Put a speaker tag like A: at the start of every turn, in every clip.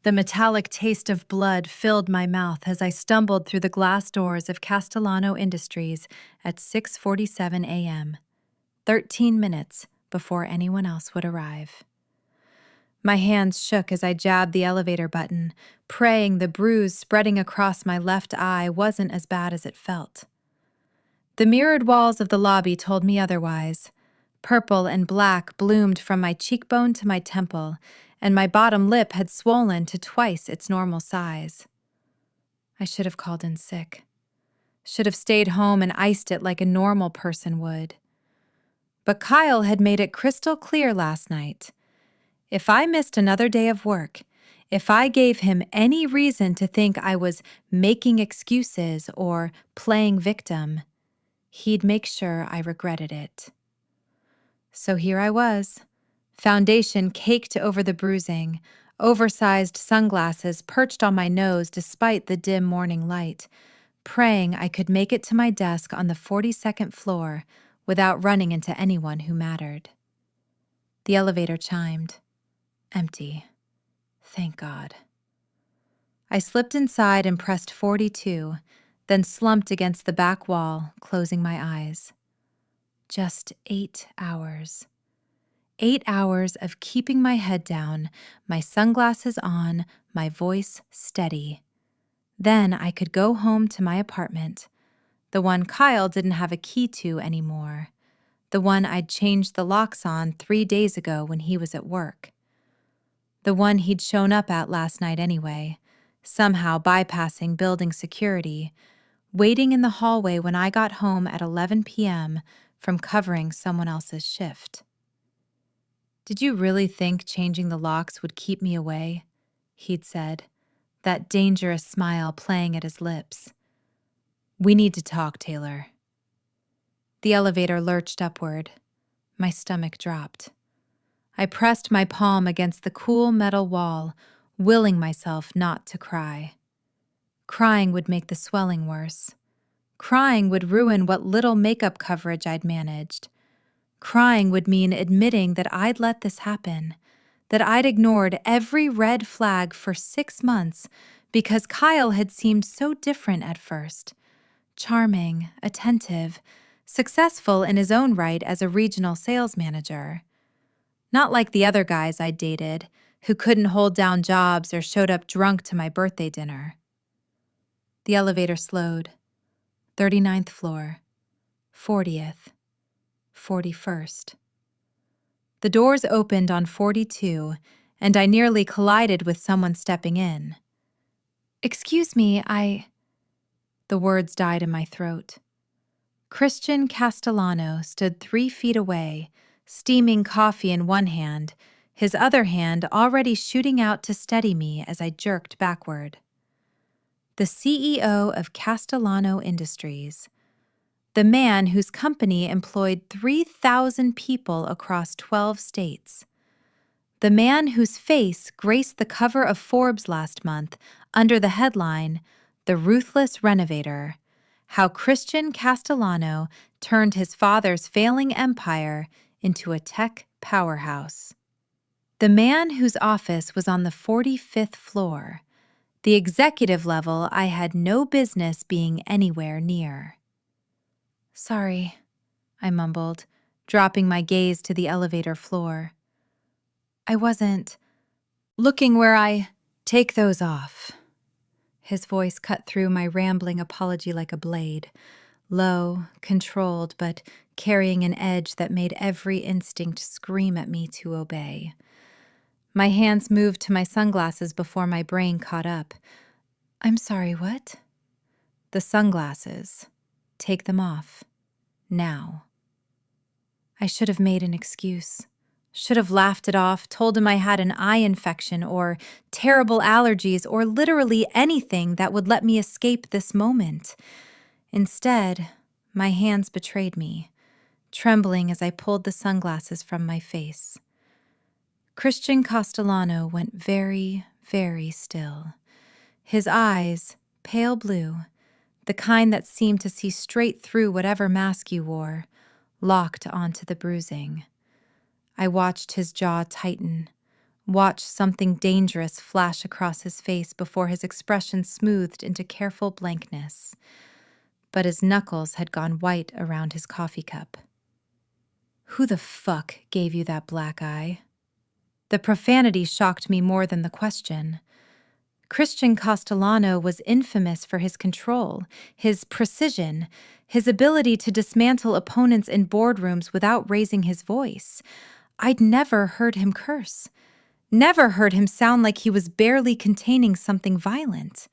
A: The metallic taste of blood filled my mouth as I stumbled through the glass doors of Castellano Industries at 6:47 a.m., 13 minutes before anyone else would arrive. My hands shook as I jabbed the elevator button, praying the bruise spreading across my left eye wasn't as bad as it felt. The mirrored walls of the lobby told me otherwise. Purple and black bloomed from my cheekbone to my temple, and my bottom lip had swollen to twice its normal size. I should have called in sick. Should have stayed home and iced it like a normal person would. But Kyle had made it crystal clear last night. If I missed another day of work, if I gave him any reason to think I was making excuses or playing victim, he'd make sure I regretted it. So here I was, foundation caked over the bruising, oversized sunglasses perched on my nose despite the dim morning light, praying I could make it to my desk on the 42nd floor without running into anyone who mattered. The elevator chimed. Empty. Thank God. I slipped inside and pressed 42, then slumped against the back wall, closing my eyes. Just 8 hours. 8 hours of keeping my head down, my sunglasses on, my voice steady. Then I could go home to my apartment, the one Kyle didn't have a key to anymore, the one I'd changed the locks on 3 days ago when he was at work, the one he'd shown up at last night anyway, somehow bypassing building security, waiting in the hallway when I got home at 11 p.m. from covering someone else's shift. Did you really think changing the locks would keep me away? He'd said, that dangerous smile playing at his lips. We need to talk, Taylor. The elevator lurched upward. My stomach dropped. I pressed my palm against the cool metal wall, willing myself not to cry. Crying would make the swelling worse. Crying would ruin what little makeup coverage I'd managed. Crying would mean admitting that I'd let this happen, that I'd ignored every red flag for 6 months because Kyle had seemed so different at first. Charming, attentive, successful in his own right as a regional sales manager. Not like the other guys I'd dated, who couldn't hold down jobs or showed up drunk to my birthday dinner. The elevator slowed. 39th floor, 40th, 41st. The doors opened on 42, and I nearly collided with someone stepping in. Excuse me, The words died in my throat. Christian Castellano stood 3 feet away, steaming coffee in one hand, his other hand already shooting out to steady me as I jerked backward. The CEO of Castellano Industries. The man whose company employed 3,000 people across 12 states. The man whose face graced the cover of Forbes last month under the headline, The Ruthless Renovator, How Christian Castellano Turned His Father's Failing Empire into a Tech Powerhouse. The man whose office was on the 45th floor, the executive level I had no business being anywhere near. Sorry, I mumbled, dropping my gaze to the elevator floor. I wasn't looking where I take those off. His voice cut through my rambling apology like a blade, low, controlled, but carrying an edge that made every instinct scream at me to obey. My hands moved to my sunglasses before my brain caught up. I'm sorry, what? The sunglasses. Take them off. Now. I should have made an excuse. Should have laughed it off, told him I had an eye infection or terrible allergies or literally anything that would let me escape this moment. Instead, my hands betrayed me, trembling as I pulled the sunglasses from my face. Christian Castellano went very, very still. His eyes, pale blue, the kind that seemed to see straight through whatever mask you wore, locked onto the bruising. I watched his jaw tighten, Watch something dangerous flash across his face before his expression smoothed into careful blankness. But his knuckles had gone white around his coffee cup. "Who the fuck gave you that black eye?" The profanity shocked me more than the question. Christian Castellano was infamous for his control, his precision, his ability to dismantle opponents in boardrooms without raising his voice. I'd never heard him curse. Never heard him sound like he was barely containing something violent.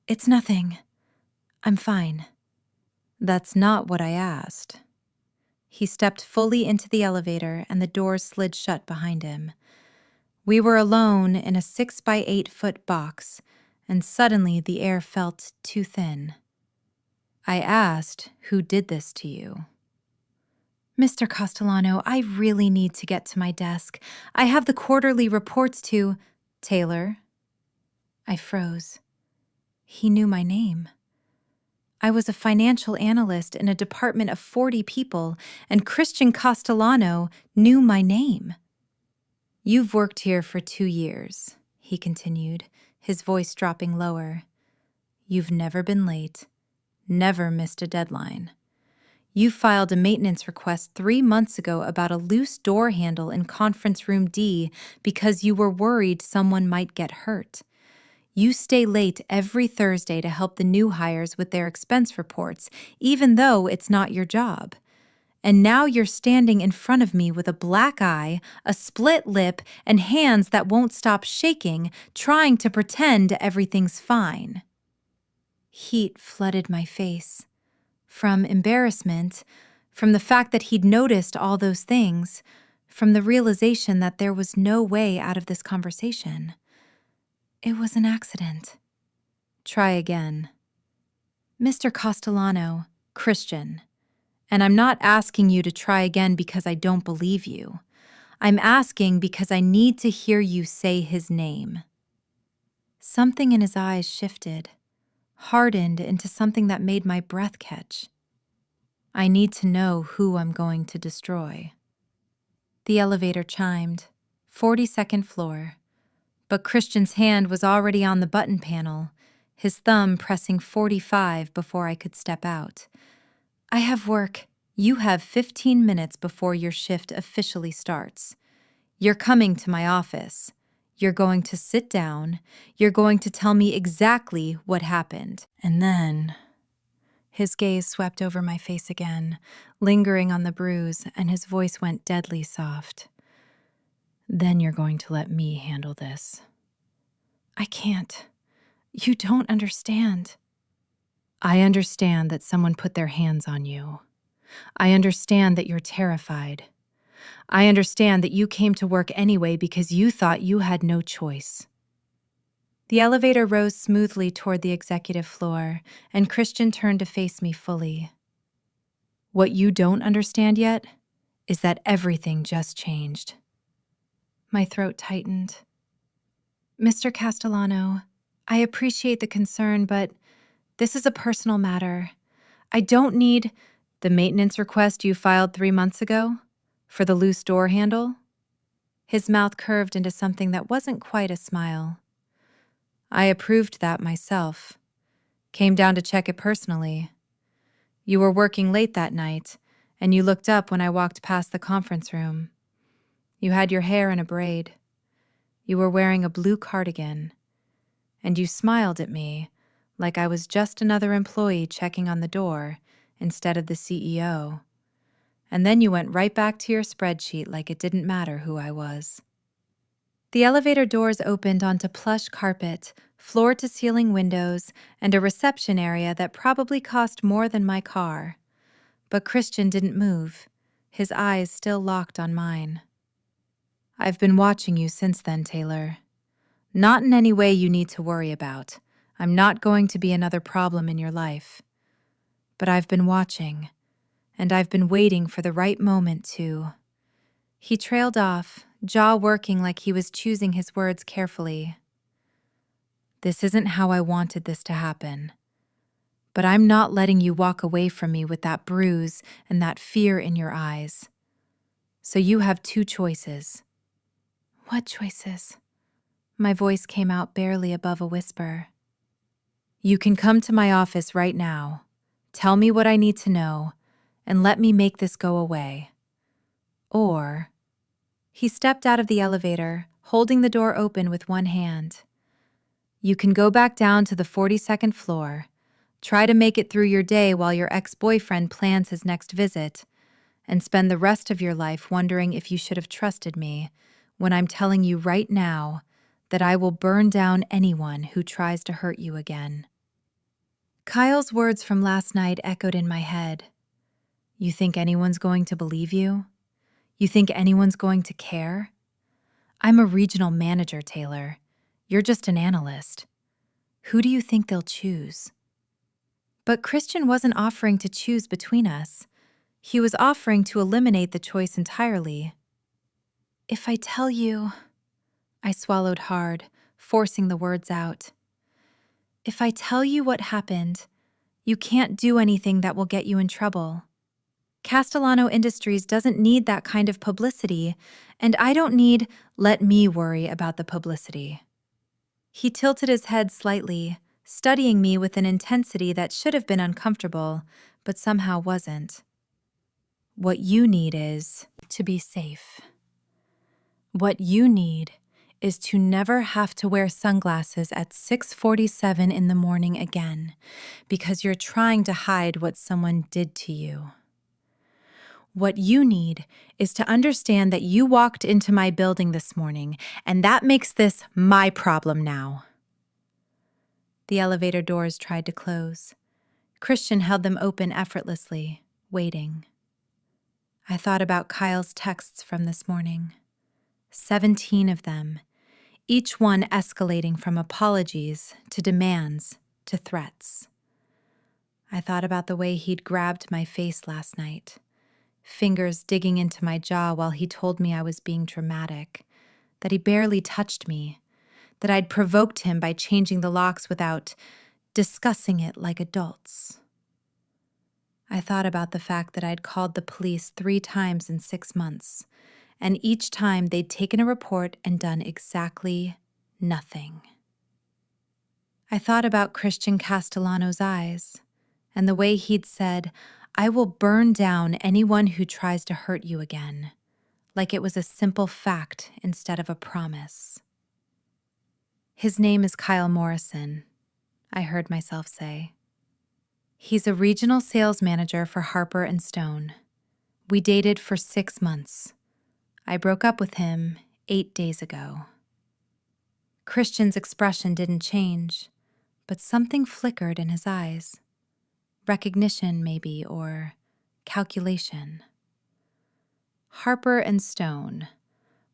A: It's nothing. I'm fine." "That's not what I asked." He stepped fully into the elevator and the doors slid shut behind him. We were alone in a 6 by 8 foot box, and suddenly the air felt too thin. "I asked, who did this to you?" "Mr. Castellano, I really need to get to my desk. I have the quarterly reports to—" "Taylor?" I froze. He knew my name. I was a financial analyst in a department of 40 people, and Christian Castellano knew my name. "You've worked here for 2 years, he continued, his voice dropping lower. "You've never been late, never missed a deadline. You filed a maintenance request 3 months ago about a loose door handle in conference room D because you were worried someone might get hurt. You stay late every Thursday to help the new hires with their expense reports, even though it's not your job. And now you're standing in front of me with a black eye, a split lip, and hands that won't stop shaking, trying to pretend everything's fine." Heat flooded my face. From embarrassment, from the fact that he'd noticed all those things, from the realization that there was no way out of this conversation. "It was an accident." "Try again." "Mr. Castellano, Christian. And I'm not asking you to try again because I don't believe you. I'm asking because I need to hear you say his name." Something in his eyes shifted, hardened into something that made my breath catch. "I need to know who I'm going to destroy." The elevator chimed, 42nd floor. But Christian's hand was already on the button panel, his thumb pressing 45 before I could step out. "I have work. You have 15 minutes before your shift officially starts. You're coming to my office. You're going to sit down. You're going to tell me exactly what happened. And then—" His gaze swept over my face again, lingering on the bruise, and his voice went deadly soft. "Then you're going to let me handle this." "I can't. You don't understand." "I understand that someone put their hands on you. I understand that you're terrified. I understand that you came to work anyway because you thought you had no choice." The elevator rose smoothly toward the executive floor, and Christian turned to face me fully. "What you don't understand yet is that everything just changed." My throat tightened. "Mr. Castellano, I appreciate the concern, but this is a personal matter. I don't need—" "The maintenance request you filed 3 months ago? For the loose door handle?" His mouth curved into something that wasn't quite a smile. "I approved that myself. Came down to check it personally. You were working late that night, and you looked up when I walked past the conference room. You had your hair in a braid. You were wearing a blue cardigan. And you smiled at me like I was just another employee checking on the door instead of the CEO. And then you went right back to your spreadsheet like it didn't matter who I was." The elevator doors opened onto plush carpet, floor-to-ceiling windows, and a reception area that probably cost more than my car. But Christian didn't move, his eyes still locked on mine. "I've been watching you since then, Taylor. Not in any way you need to worry about. I'm not going to be another problem in your life. But I've been watching, and I've been waiting for the right moment to—" He trailed off, jaw working like he was choosing his words carefully. "This isn't how I wanted this to happen. But I'm not letting you walk away from me with that bruise and that fear in your eyes. So you have 2 choices. What choices? My voice came out barely above a whisper. You can come to my office right now. Tell me what I need to know, and let me make this go away. Or... He stepped out of the elevator, holding the door open with one hand. You can go back down to the 42nd floor. Try to make it through your day while your ex-boyfriend plans his next visit, and spend the rest of your life wondering if you should have trusted me when I'm telling you right now that I will burn down anyone who tries to hurt you again. Kyle's words from last night echoed in my head. You think anyone's going to believe you? You think anyone's going to care? I'm a regional manager, Taylor. You're just an analyst. Who do you think they'll choose? But Christian wasn't offering to choose between us. He was offering to eliminate the choice entirely. If I tell you... I swallowed hard, forcing the words out. If I tell you what happened, you can't do anything that will get you in trouble. Castellano Industries doesn't need that kind of publicity, and I don't need, let me worry about the publicity. He tilted his head slightly, studying me with an intensity that should have been uncomfortable, but somehow wasn't. What you need is to be safe. What you need is to never have to wear sunglasses at 6:47 in the morning again, because you're trying to hide what someone did to you. What you need is to understand that you walked into my building this morning, and that makes this my problem now. The elevator doors tried to close. Christian held them open effortlessly, waiting. I thought about Kyle's texts from this morning. 17 of them, each one escalating from apologies to demands to threats. I thought about the way he'd grabbed my face last night, fingers digging into my jaw while he told me I was being dramatic, that he barely touched me, that I'd provoked him by changing the locks without discussing it like adults. I thought about the fact that I'd called the police 3 times in 6 months, and each time they'd taken a report and done exactly nothing. I thought about Christian Castellano's eyes, and the way he'd said, I will burn down anyone who tries to hurt you again, like it was a simple fact instead of a promise. His name is Kyle Morrison, I heard myself say. He's a regional sales manager for Harper & Stone. We dated for 6 months. I broke up with him 8 days ago. Christian's expression didn't change, but something flickered in his eyes. Recognition, maybe, or calculation. Harper & Stone,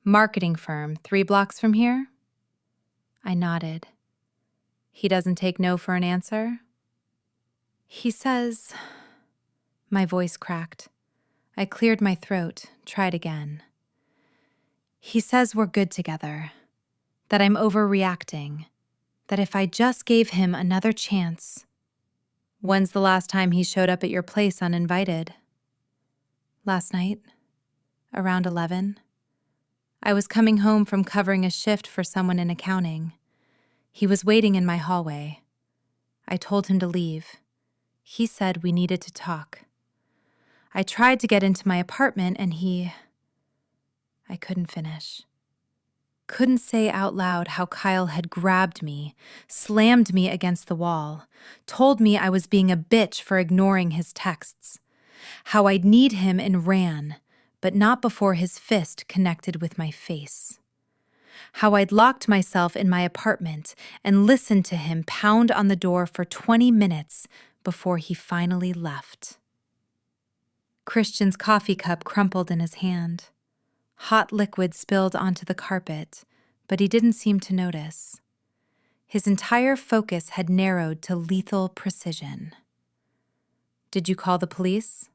A: marketing firm 3 blocks from here? I nodded. He doesn't take no for an answer? He says... My voice cracked. I cleared my throat, tried again. He says we're good together, that I'm overreacting, that if I just gave him another chance. When's the last time he showed up at your place uninvited? Last night, around 11. I was coming home from covering a shift for someone in accounting. He was waiting in my hallway. I told him to leave. He said we needed to talk. I tried to get into my apartment and I couldn't finish. Couldn't say out loud how Kyle had grabbed me, slammed me against the wall, told me I was being a bitch for ignoring his texts, how I'd need him and ran, but not before his fist connected with my face, how I'd locked myself in my apartment and listened to him pound on the door for 20 minutes before he finally left. Christian's coffee cup crumpled in his hand. Hot liquid spilled onto the carpet, but he didn't seem to notice. His entire focus had narrowed to lethal precision. Did you call the police?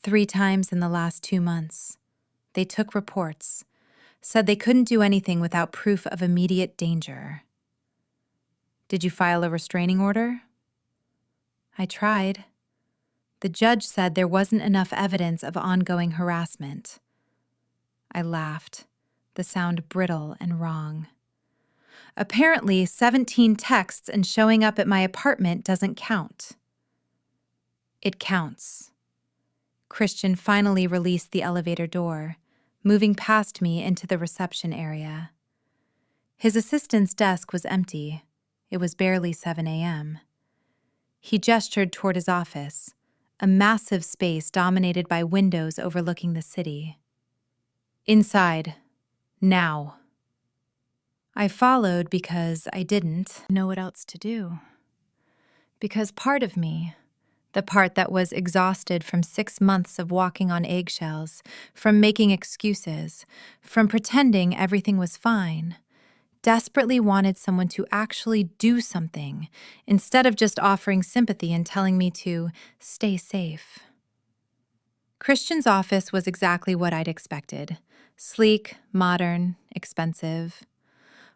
A: 3 times in the last 2 months. They took reports, said they couldn't do anything without proof of immediate danger. Did you file a restraining order? I tried. The judge said there wasn't enough evidence of ongoing harassment. I laughed, the sound brittle and wrong. Apparently, 17 texts and showing up at my apartment doesn't count. It counts. Christian finally released the elevator door, moving past me into the reception area. His assistant's desk was empty. It was barely 7 a.m. He gestured toward his office, a massive space dominated by windows overlooking the city. Inside. Now. I followed because I didn't know what else to do. Because part of me, the part that was exhausted from 6 months of walking on eggshells, from making excuses, from pretending everything was fine, desperately wanted someone to actually do something instead of just offering sympathy and telling me to stay safe. Christian's office was exactly what I'd expected. Sleek, modern, expensive.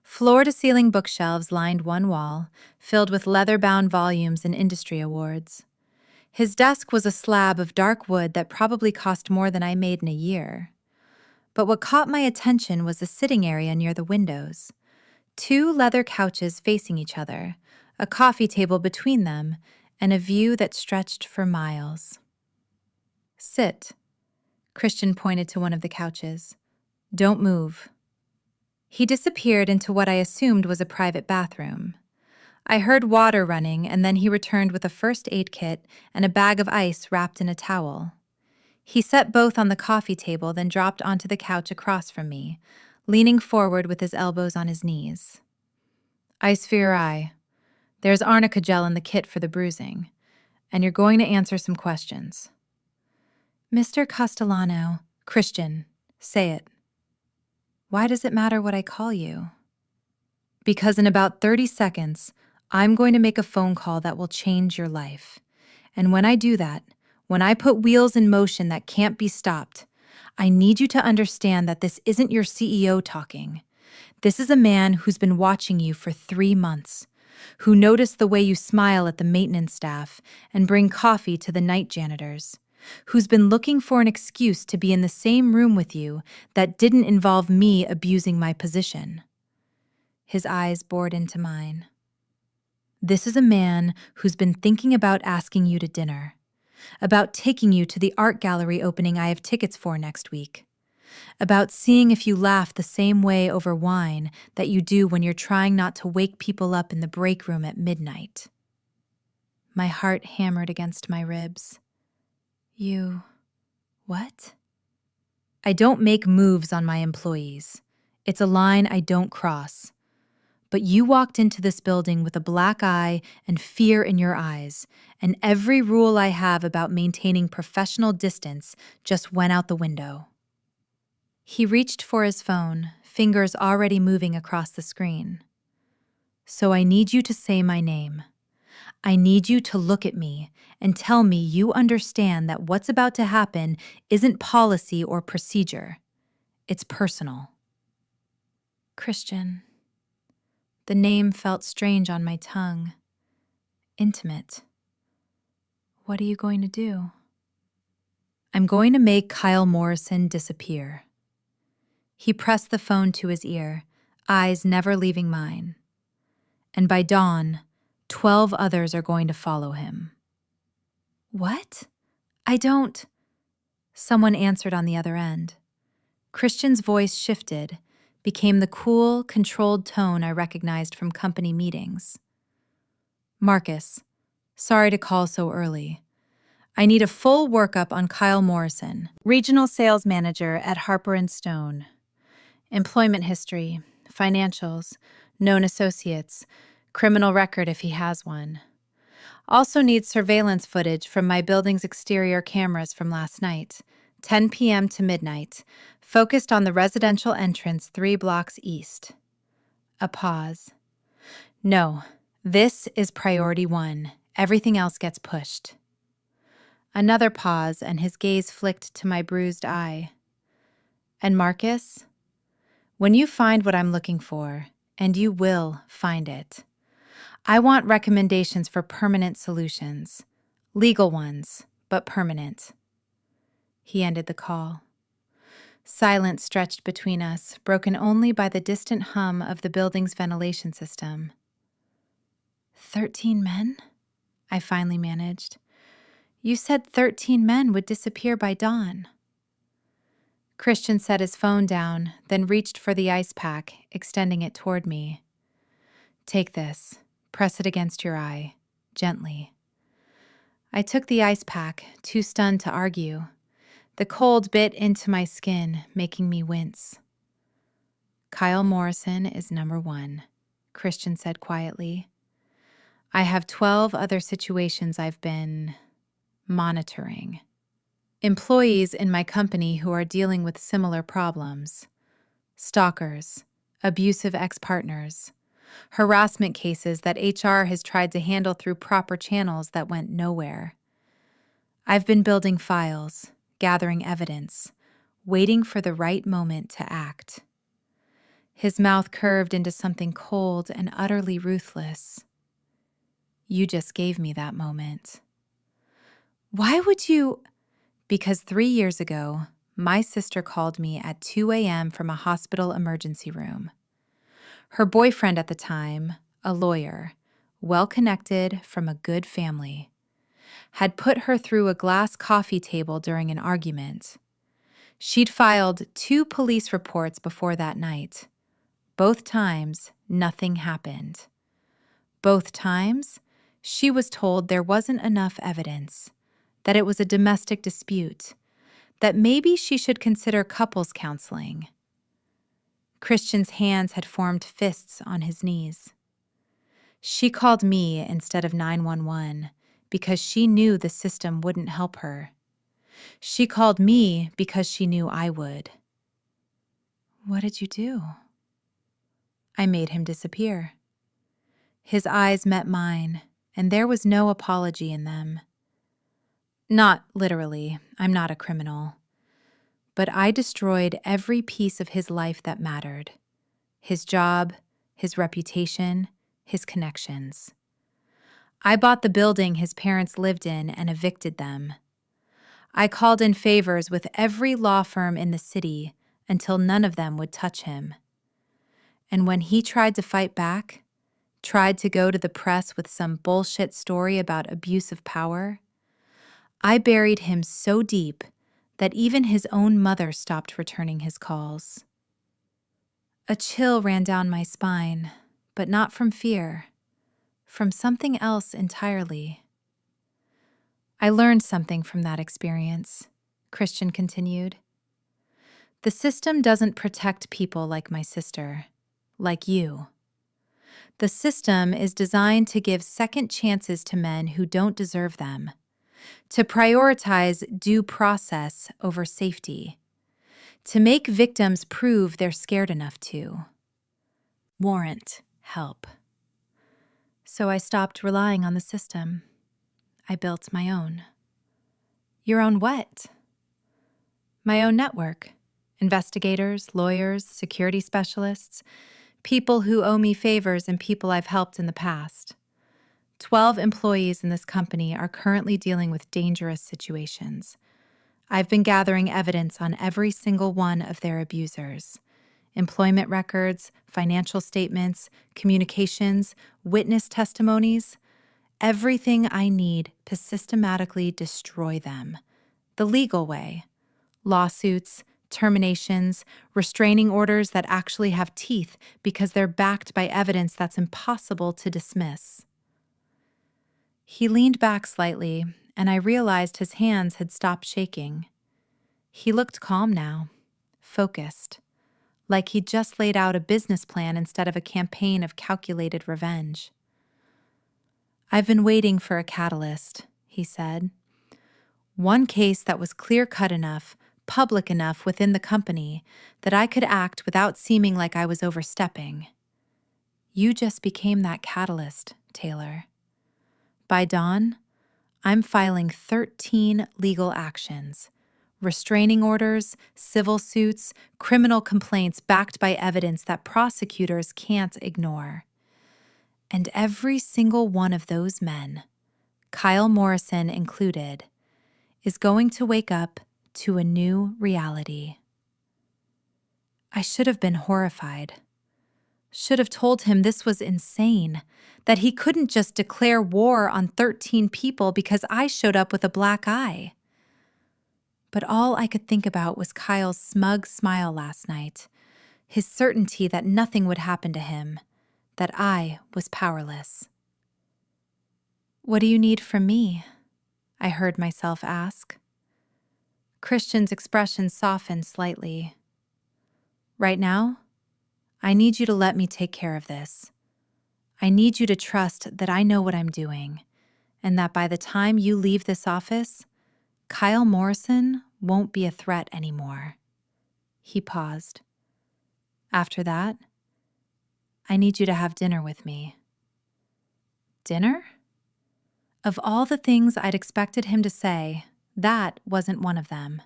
A: Floor-to-ceiling bookshelves lined one wall, filled with leather-bound volumes and industry awards. His desk was a slab of dark wood that probably cost more than I made in a year. But what caught my attention was the sitting area near the windows. 2 leather couches facing each other, a coffee table between them, and a view that stretched for miles. Sit. Christian pointed to one of the couches. Don't move. He disappeared into what I assumed was a private bathroom. I heard water running, and then he returned with a first aid kit and a bag of ice wrapped in a towel. He set both on the coffee table, then dropped onto the couch across from me, leaning forward with his elbows on his knees. Ice for your eye. There's arnica gel in the kit for the bruising, and you're going to answer some questions. Mr. Castellano, Christian, say it. Why does it matter what I call you? Because in about 30 seconds, I'm going to make a phone call that will change your life. And when I do that, when I put wheels in motion that can't be stopped, I need you to understand that this isn't your CEO talking. This is a man who's been watching you for 3 months, who noticed the way you smile at the maintenance staff and bring coffee to the night janitors, who's been looking for an excuse to be in the same room with you that didn't involve me abusing my position. His eyes bored into mine. This is a man who's been thinking about asking you to dinner, about taking you to the art gallery opening I have tickets for next week, about seeing if you laugh the same way over wine that you do when you're trying not to wake people up in the break room at midnight. My heart hammered against my ribs. You... what? I don't make moves on my employees. It's a line I don't cross. But you walked into this building with a black eye and fear in your eyes, and every rule I have about maintaining professional distance just went out the window. He reached for his phone, fingers already moving across the screen. So I need you to say my name. I need you to look at me and tell me you understand that what's about to happen isn't policy or procedure. It's personal. Christian. The name felt strange on my tongue. Intimate. What are you going to do? I'm going to make Kyle Morrison disappear. He pressed the phone to his ear, eyes never leaving mine. And by dawn, 12 others are going to follow him. What? I don't... Someone answered on the other end. Christian's voice shifted, became the cool, controlled tone I recognized from company meetings. Marcus, sorry to call so early. I need a full workup on Kyle Morrison, regional sales manager at Harper & Stone. Employment history, financials, known associates, criminal record if he has one. Also needs surveillance footage from my building's exterior cameras from last night, 10 p.m. to midnight, focused on the residential entrance 3 blocks east. A pause. No, this is priority 1. Everything else gets pushed. Another pause, and his gaze flicked to my bruised eye. And Marcus, when you find what I'm looking for, and you will find it, I want recommendations for permanent solutions. Legal ones, but permanent. He ended the call. Silence stretched between us, broken only by the distant hum of the building's ventilation system. 13 men? I finally managed. You said 13 men would disappear by dawn. Christian set his phone down, then reached for the ice pack, extending it toward me. Take this. Press it against your eye. Gently. I took the ice pack, too stunned to argue. The cold bit into my skin, making me wince. Kyle Morrison is number 1, Christian said quietly. I have 12 other situations I've been monitoring. Employees in my company who are dealing with similar problems. Stalkers, abusive ex-partners, harassment cases that HR has tried to handle through proper channels that went nowhere. I've been building files, gathering evidence, waiting for the right moment to act. His mouth curved into something cold and utterly ruthless. You just gave me that moment. Why would you? Because 3 years ago, my sister called me at 2 a.m. from a hospital emergency room. Her boyfriend at the time, a lawyer, well-connected from a good family, had put her through a glass coffee table during an argument. She'd filed 2 police reports before that night. Both times, nothing happened. Both times, she was told there wasn't enough evidence, that it was a domestic dispute, that maybe she should consider couples counseling. Christian's hands had formed fists on his knees. She called me instead of 911 because she knew the system wouldn't help her. She called me because she knew I would. What did you do? I made him disappear. His eyes met mine, and there was no apology in them. Not literally, I'm not a criminal. But I destroyed every piece of his life that mattered. His job, his reputation, his connections. I bought the building his parents lived in and evicted them. I called in favors with every law firm in the city until none of them would touch him. And when he tried to fight back, tried to go to the press with some bullshit story about abuse of power, I buried him so deep that even his own mother stopped returning his calls. A chill ran down my spine, but not from fear, from something else entirely. I learned something from that experience, Christian continued. The system doesn't protect people like my sister, like you. The system is designed to give second chances to men who don't deserve them, to prioritize due process over safety, to make victims prove they're scared enough to. Warrant help. So I stopped relying on the system. I built my own. Your own what? My own network. Investigators, lawyers, security specialists, people who owe me favors and people I've helped in the past. 12 employees in this company are currently dealing with dangerous situations. I've been gathering evidence on every single one of their abusers. Employment records, financial statements, communications, witness testimonies, everything I need to systematically destroy them. The legal way. Lawsuits, terminations, restraining orders that actually have teeth because they're backed by evidence that's impossible to dismiss. He leaned back slightly, and I realized his hands had stopped shaking. He looked calm now, focused, like he'd just laid out a business plan instead of a campaign of calculated revenge. I've been waiting for a catalyst, he said. One case that was clear-cut enough, public enough within the company that I could act without seeming like I was overstepping. You just became that catalyst, Taylor. By dawn, I'm filing 13 legal actions, restraining orders, civil suits, criminal complaints backed by evidence that prosecutors can't ignore. And every single one of those men, Kyle Morrison included, is going to wake up to a new reality. I should have been horrified. Should have told him this was insane, that he couldn't just declare war on 13 people because I showed up with a black eye. But all I could think about was Kyle's smug smile last night, his certainty that nothing would happen to him, that I was powerless. "What do you need from me?" I heard myself ask. Christian's expression softened slightly. "Right now, I need you to let me take care of this. I need you to trust that I know what I'm doing, and that by the time you leave this office, Kyle Morrison won't be a threat anymore." He paused. "After that, I need you to have dinner with me." Dinner? Of all the things I'd expected him to say, that wasn't one of them.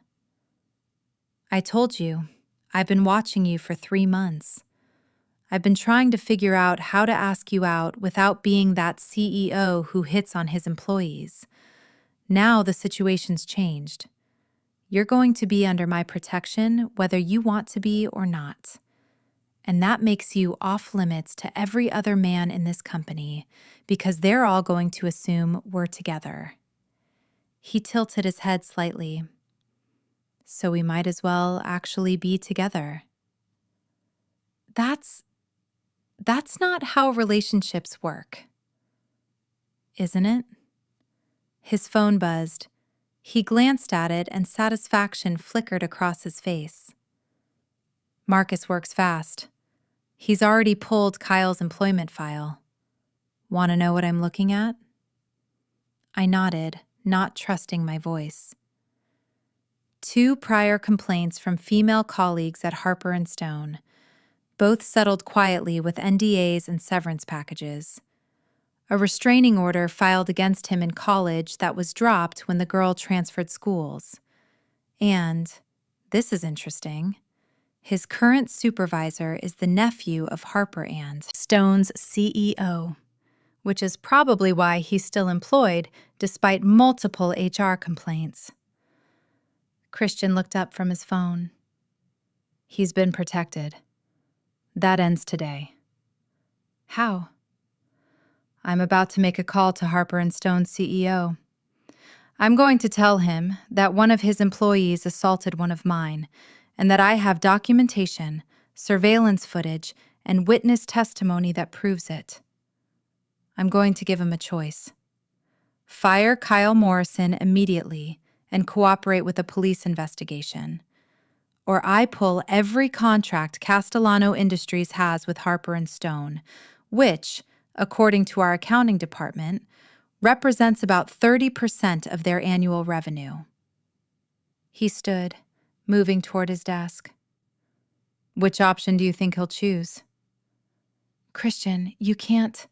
A: "I told you, I've been watching you for 3 months. I've been trying to figure out how to ask you out without being that CEO who hits on his employees. Now the situation's changed. You're going to be under my protection whether you want to be or not. And that makes you off limits to every other man in this company because they're all going to assume we're together." He tilted his head slightly. "So we might as well actually be together." That's not how relationships work, isn't it?" His phone buzzed. He glanced at it and satisfaction flickered across his face. "Marcus works fast. He's already pulled Kyle's employment file. Want to know what I'm looking at?" I nodded, not trusting my voice. 2 prior complaints from female colleagues at Harper & Stone, both settled quietly with NDAs and severance packages. A restraining order filed against him in college that was dropped when the girl transferred schools. And, this is interesting, his current supervisor is the nephew of Harper & Stone's CEO, which is probably why he's still employed despite multiple HR complaints. Christian looked up from his phone. "He's been protected. That ends today." "How?" "I'm about to make a call to Harper & Stone's CEO. I'm going to tell him that one of his employees assaulted one of mine, and that I have documentation, surveillance footage, and witness testimony that proves it. I'm going to give him a choice. Fire Kyle Morrison immediately and cooperate with a police investigation. Or I pull every contract Castellano Industries has with Harper & Stone, which, according to our accounting department, represents about 30% of their annual revenue." He stood, moving toward his desk. "Which option do you think he'll choose?" "Christian, you can't."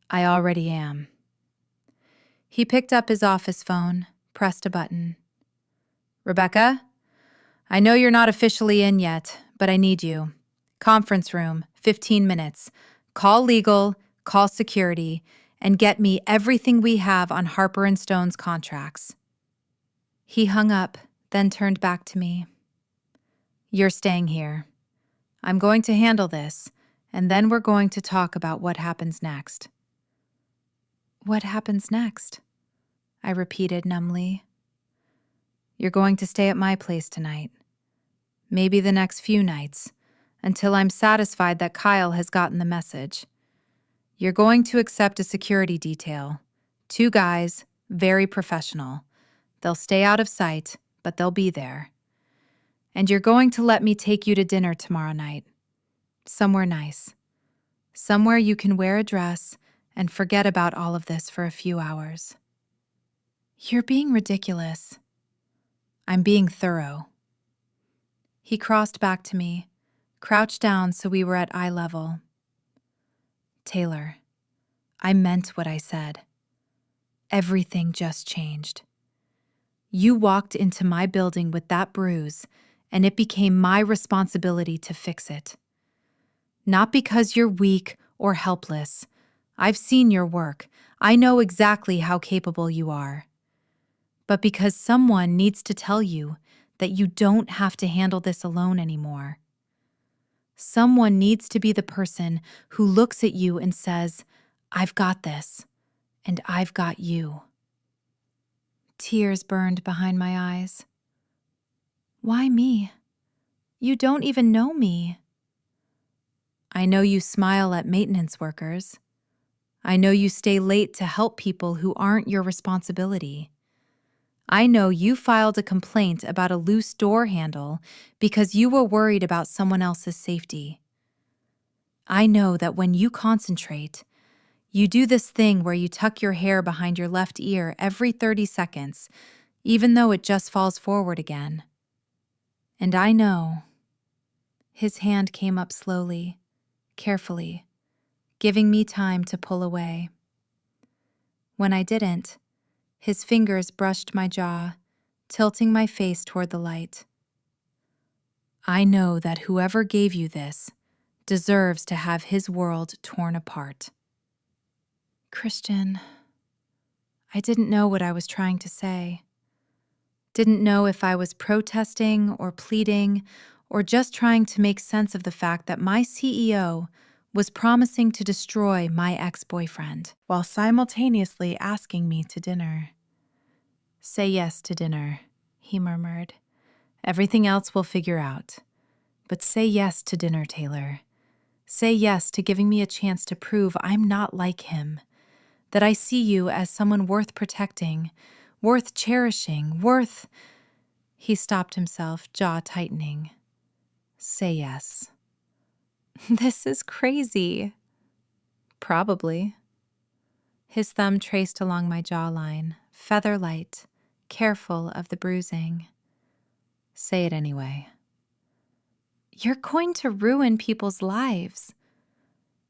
A: "I already am." He picked up his office phone, pressed a button. "Rebecca? I know you're not officially in yet, but I need you. Conference room, 15 minutes. Call legal, call security, and get me everything we have on Harper & Stone's contracts." He hung up, then turned back to me. "You're staying here. I'm going to handle this, and then we're going to talk about what happens next." "What happens next?" I repeated numbly. "You're going to stay at my place tonight. Maybe the next few nights, until I'm satisfied that Kyle has gotten the message. You're going to accept a security detail. 2 guys, very professional. They'll stay out of sight, but they'll be there. And you're going to let me take you to dinner tomorrow night. Somewhere nice. Somewhere you can wear a dress and forget about all of this for a few hours." "You're being ridiculous." "I'm being thorough." He crossed back to me, crouched down so we were at eye level. "Taylor, I meant what I said. Everything just changed. You walked into my building with that bruise, and it became my responsibility to fix it. Not because you're weak or helpless. I've seen your work. I know exactly how capable you are. But because someone needs to tell you that you don't have to handle this alone anymore. Someone needs to be the person who looks at you and says, "I've got this, and I've got you." Tears burned behind my eyes. Why me? You don't even know me. I know you smile at maintenance workers. I know you stay late to help people who aren't your responsibility. I know you filed a complaint about a loose door handle because you were worried about someone else's safety. I know that when you concentrate, you do this thing where you tuck your hair behind your left ear every 30 seconds, even though it just falls forward again. And I know. His hand came up slowly, carefully, giving me time to pull away. When I didn't, his fingers brushed my jaw, tilting my face toward the light. I know that whoever gave you this deserves to have his world torn apart. Christian, I didn't know what I was trying to say. Didn't know if I was protesting or pleading or just trying to make sense of the fact that my CEO was promising to destroy my ex-boyfriend while simultaneously asking me to dinner. "Say yes to dinner," he murmured. "Everything else we'll figure out. But say yes to dinner, Taylor. Say yes to giving me a chance to prove I'm not like him, that I see you as someone worth protecting, worth cherishing, worth—" He stopped himself, jaw tightening. "Say yes." This is crazy. Probably. His thumb traced along my jawline, feather light, careful of the bruising. "Say it anyway." "You're going to ruin people's lives."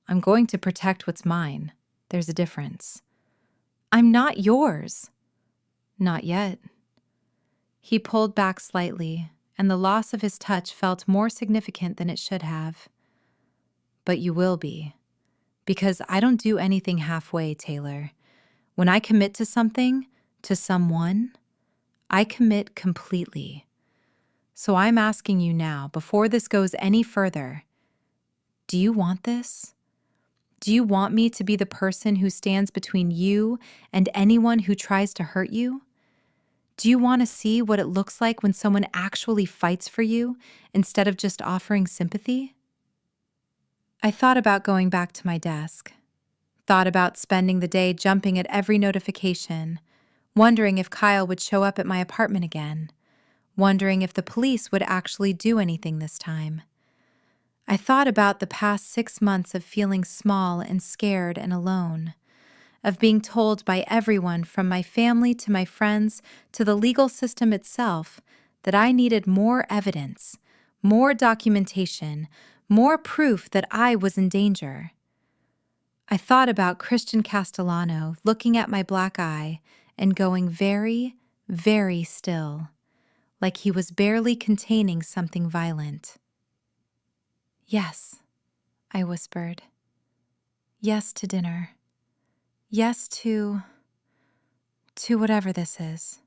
A: "I'm going to protect what's mine. There's a difference." "I'm not yours." "Not yet." He pulled back slightly, and the loss of his touch felt more significant than it should have. "But you will be. Because I don't do anything halfway, Taylor. When I commit to something, to someone, I commit completely. So I'm asking you now, before this goes any further, do you want this? Do you want me to be the person who stands between you and anyone who tries to hurt you? Do you want to see what it looks like when someone actually fights for you instead of just offering sympathy?" I thought about going back to my desk, thought about spending the day jumping at every notification, wondering if Kyle would show up at my apartment again, wondering if the police would actually do anything this time. I thought about the past 6 months of feeling small and scared and alone, of being told by everyone from my family to my friends to the legal system itself that I needed more evidence, more documentation, more proof that I was in danger. I thought about Christian Castellano looking at my black eye and going very, very still, like he was barely containing something violent. "Yes," I whispered. "Yes to dinner. Yes to whatever this is.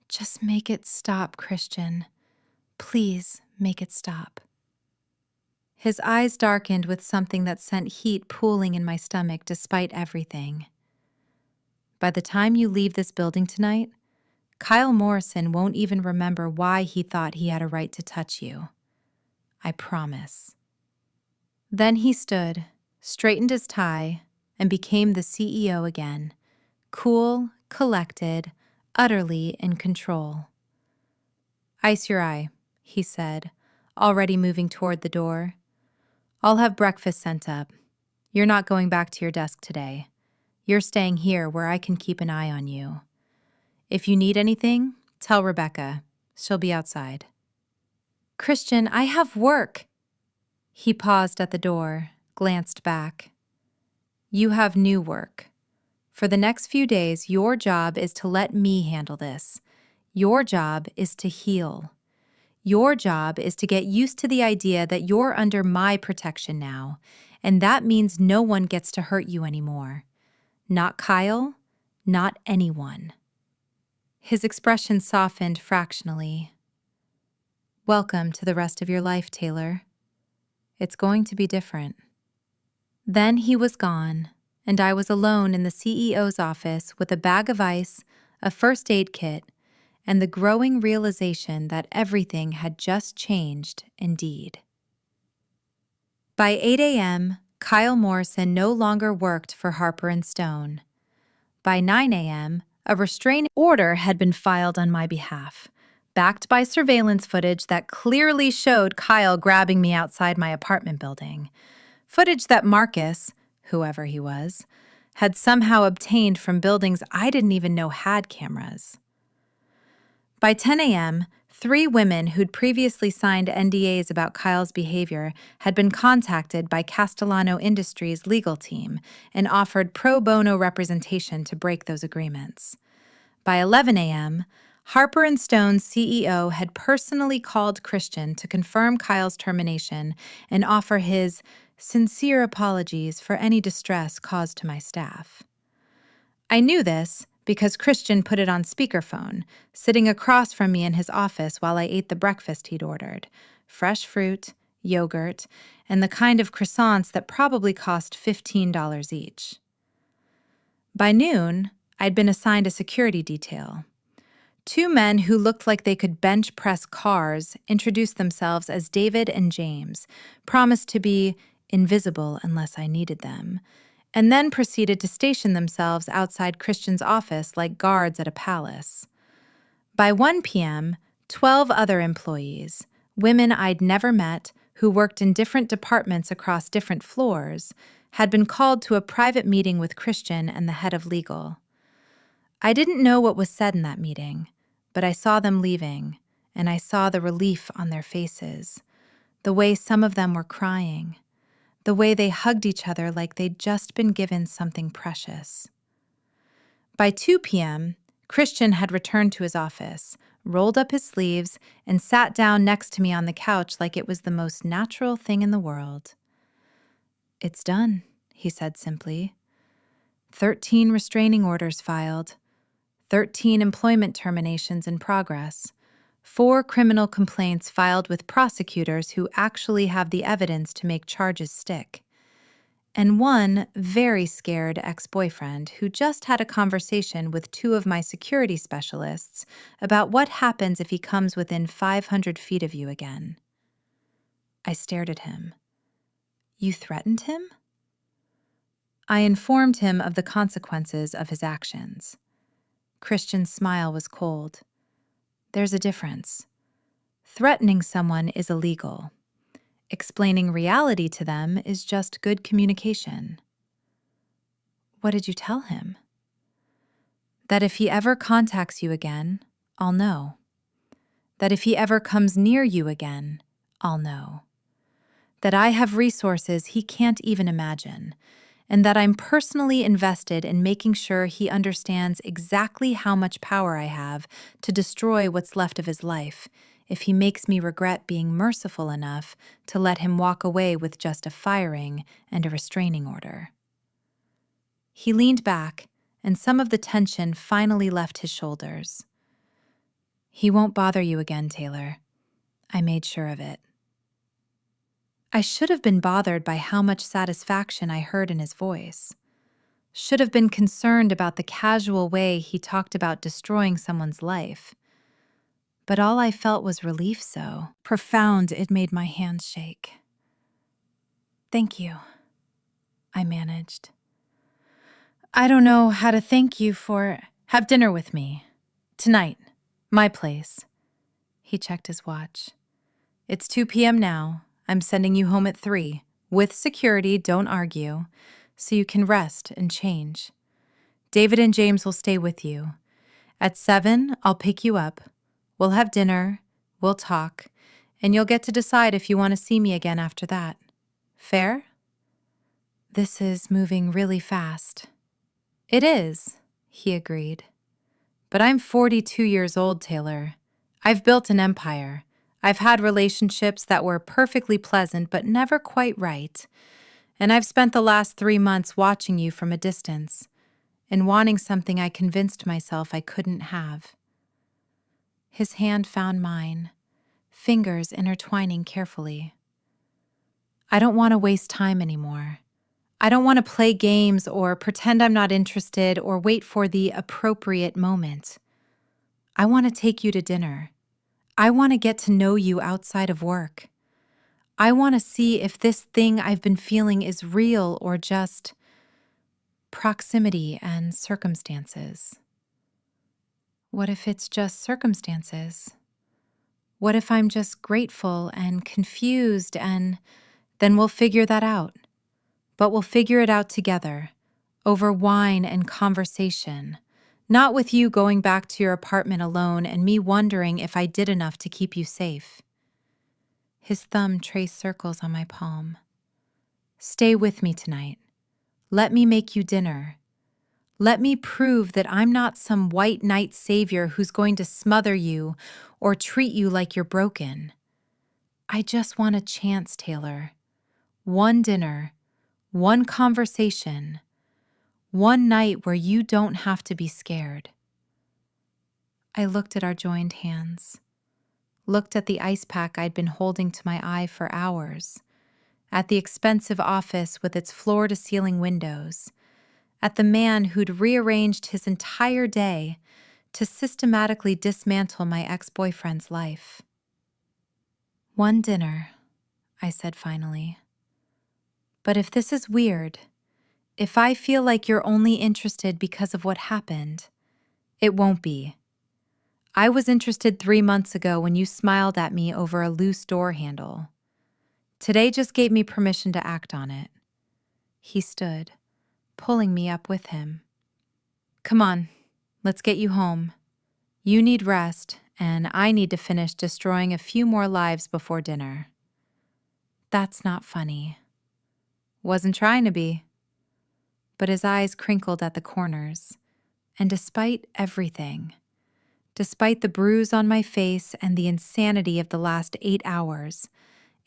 A: Just make it stop, Christian. Please make it stop." His eyes darkened with something that sent heat pooling in my stomach despite everything. "By the time you leave this building tonight, Kyle Morrison won't even remember why he thought he had a right to touch you. I promise." Then he stood, straightened his tie, and became the CEO again, cool, collected, utterly in control. "Ice your eye," he said, already moving toward the door. "I'll have breakfast sent up. You're not going back to your desk today. You're staying here where I can keep an eye on you. If you need anything, tell Rebecca. She'll be outside." "Christian, I have work." He paused at the door, glanced back. "You have new work. For the next few days, your job is to let me handle this. Your job is to heal. Your job is to get used to the idea that you're under my protection now, and that means no one gets to hurt you anymore. Not Kyle, not anyone." His expression softened fractionally. "Welcome to the rest of your life, Taylor." It's going to be different. Then he was gone, and I was alone in the CEO's office with a bag of ice, a first aid kit, and the growing realization that everything had just changed indeed. By 8 a.m., Kyle Morrison no longer worked for Harper & Stone. By 9 a.m., a restraining order had been filed on my behalf, backed by surveillance footage that clearly showed Kyle grabbing me outside my apartment building. Footage that Marcus, whoever he was, had somehow obtained from buildings I didn't even know had cameras. By 10 a.m., 3 women who'd previously signed NDAs about Kyle's behavior had been contacted by Castellano Industries' legal team and offered pro bono representation to break those agreements. By 11 a.m., Harper & Stone's CEO had personally called Christian to confirm Kyle's termination and offer his sincere apologies for any distress caused to my staff. I knew this because Christian put it on speakerphone, sitting across from me in his office while I ate the breakfast he'd ordered: fresh fruit, yogurt, and the kind of croissants that probably cost $15 each. By noon, I'd been assigned a security detail. 2 men who looked like they could bench press cars introduced themselves as David and James, promised to be invisible unless I needed them, and then proceeded to station themselves outside Christian's office like guards at a palace. By 1 p.m., 12 other employees, women I'd never met who worked in different departments across different floors, had been called to a private meeting with Christian and the head of legal. I didn't know what was said in that meeting, but I saw them leaving, and I saw the relief on their faces, the way some of them were crying, the way they hugged each other like they'd just been given something precious. By 2 p.m., Christian had returned to his office, rolled up his sleeves, and sat down next to me on the couch like it was the most natural thing in the world. "It's done," he said simply. 13 restraining orders filed, 13 employment terminations in progress, 4 criminal complaints filed with prosecutors who actually have the evidence to make charges stick, and 1 very scared ex-boyfriend who just had a conversation with 2 of my security specialists about what happens if he comes within 500 feet of you again. I stared at him. "You threatened him?" I informed him of the consequences of his actions. Christian's smile was cold. "There's a difference. Threatening someone is illegal. Explaining reality to them is just good communication." "What did you tell him?" "That if he ever contacts you again, I'll know. That if he ever comes near you again, I'll know. That I have resources he can't even imagine, and that I'm personally invested in making sure he understands exactly how much power I have to destroy what's left of his life if he makes me regret being merciful enough to let him walk away with just a firing and a restraining order." He leaned back, and some of the tension finally left his shoulders. "He won't bother you again, Taylor. I made sure of it." I should have been bothered by how much satisfaction I heard in his voice. Should have been concerned about the casual way he talked about destroying someone's life. But all I felt was relief so profound it made my hands shake. "Thank you," I managed. "I don't know how to thank you for... Have dinner with me. Tonight. My place." He checked his watch. "It's 2 p.m. now. I'm sending you home at 3. With security, don't argue, so you can rest and change. David and James will stay with you. At 7, I'll pick you up. We'll have dinner, we'll talk, and you'll get to decide if you want to see me again after that. Fair?" "This is moving really fast." "It is," he agreed. "But I'm 42 years old, Taylor. I've built an empire. I've had relationships that were perfectly pleasant but never quite right. And I've spent the last 3 months watching you from a distance and wanting something I convinced myself I couldn't have." His hand found mine, fingers intertwining carefully. I don't want to waste time anymore. I don't want to play games or pretend I'm not interested or wait for the appropriate moment. I want to take you to dinner. I want to get to know you outside of work. I want to see if this thing I've been feeling is real or just proximity and circumstances. What if it's just circumstances? What if I'm just grateful and confused and then we'll figure that out. But we'll figure it out together, over wine and conversation, not with you going back to your apartment alone and me wondering if I did enough to keep you safe. His thumb traced circles on my palm. Stay with me tonight. Let me make you dinner. Let me prove that I'm not some white knight savior who's going to smother you or treat you like you're broken. I just want a chance, Taylor. One dinner, one conversation, one night where you don't have to be scared. I looked at our joined hands, looked at the ice pack I'd been holding to my eye for hours, at the expensive office with its floor-to-ceiling windows, at the man who'd rearranged his entire day to systematically dismantle my ex-boyfriend's life. One dinner, I said finally. But if this is weird, if I feel like you're only interested because of what happened, it won't be. I was interested 3 months ago when you smiled at me over a loose door handle. Today just gave me permission to act on it. He stood, pulling me up with him. Come on, let's get you home. You need rest, and I need to finish destroying a few more lives before dinner. That's not funny. Wasn't trying to be. But his eyes crinkled at the corners, and despite everything, despite the bruise on my face and the insanity of the last 8 hours,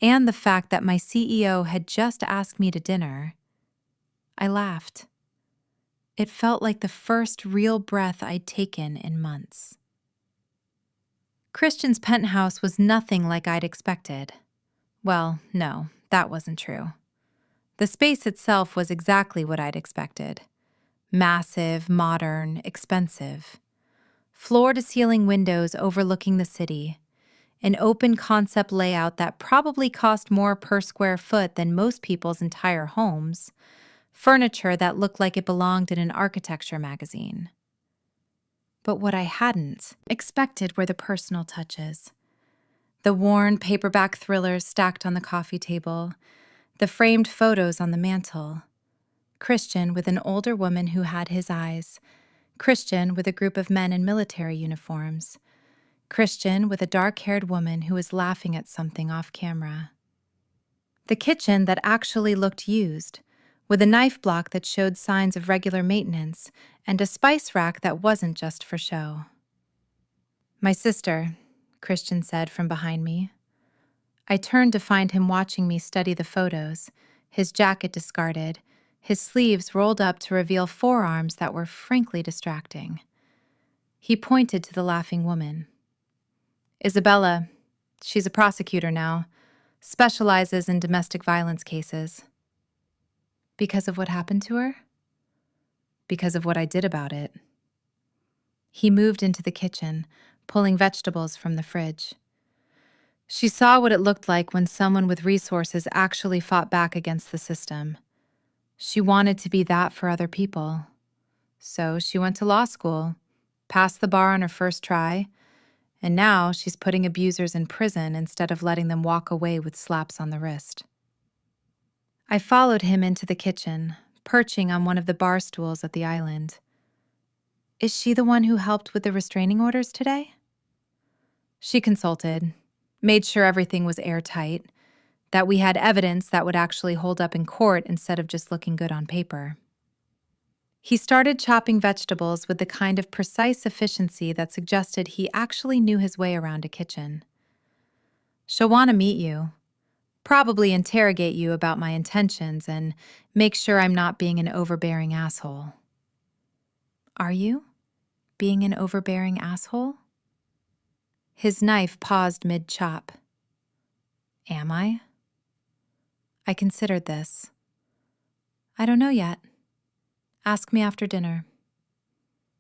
A: and the fact that my CEO had just asked me to dinner, I laughed. It felt like the first real breath I'd taken in months. Christian's penthouse was nothing like I'd expected. Well, no, that wasn't true. The space itself was exactly what I'd expected. Massive, modern, expensive. Floor-to-ceiling windows overlooking the city. An open concept layout that probably cost more per square foot than most people's entire homes. Furniture that looked like it belonged in an architecture magazine. But what I hadn't expected were the personal touches. The worn paperback thrillers stacked on the coffee table, the framed photos on the mantel. Christian with an older woman who had his eyes. Christian with a group of men in military uniforms. Christian with a dark-haired woman who was laughing at something off camera. The kitchen that actually looked used, with a knife block that showed signs of regular maintenance, and a spice rack that wasn't just for show. My sister, Christian said from behind me. I turned to find him watching me study the photos, his jacket discarded, his sleeves rolled up to reveal forearms that were frankly distracting. He pointed to the laughing woman. Isabella, she's a prosecutor now, specializes in domestic violence cases. Because of what happened to her? Because of what I did about it. He moved into the kitchen, pulling vegetables from the fridge. She saw what it looked like when someone with resources actually fought back against the system. She wanted to be that for other people. So she went to law school, passed the bar on her first try, and now she's putting abusers in prison instead of letting them walk away with slaps on the wrist. I followed him into the kitchen, perching on one of the bar stools at the island. Is she the one who helped with the restraining orders today? She consulted, made sure everything was airtight, that we had evidence that would actually hold up in court instead of just looking good on paper. He started chopping vegetables with the kind of precise efficiency that suggested he actually knew his way around a kitchen. She'll want to meet you, probably interrogate you about my intentions and make sure I'm not being an overbearing asshole. Are you being an overbearing asshole? His knife paused mid-chop. Am I? I considered this. I don't know yet. Ask me after dinner.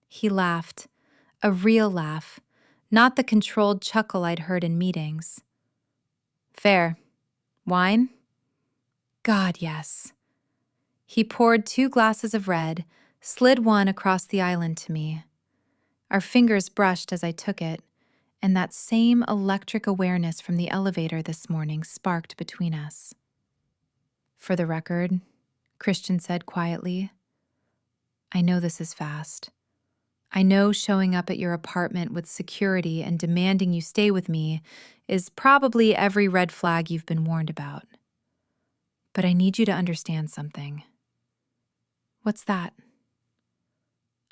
A: He laughed, a real laugh, not the controlled chuckle I'd heard in meetings. Fair. Wine? God, yes. He poured 2 glasses of red, slid one across the island to me. Our fingers brushed as I took it, and that same electric awareness from the elevator this morning sparked between us. For the record, Christian said quietly, I know this is fast. I know showing up at your apartment with security and demanding you stay with me is probably every red flag you've been warned about. But I need you to understand something. What's that?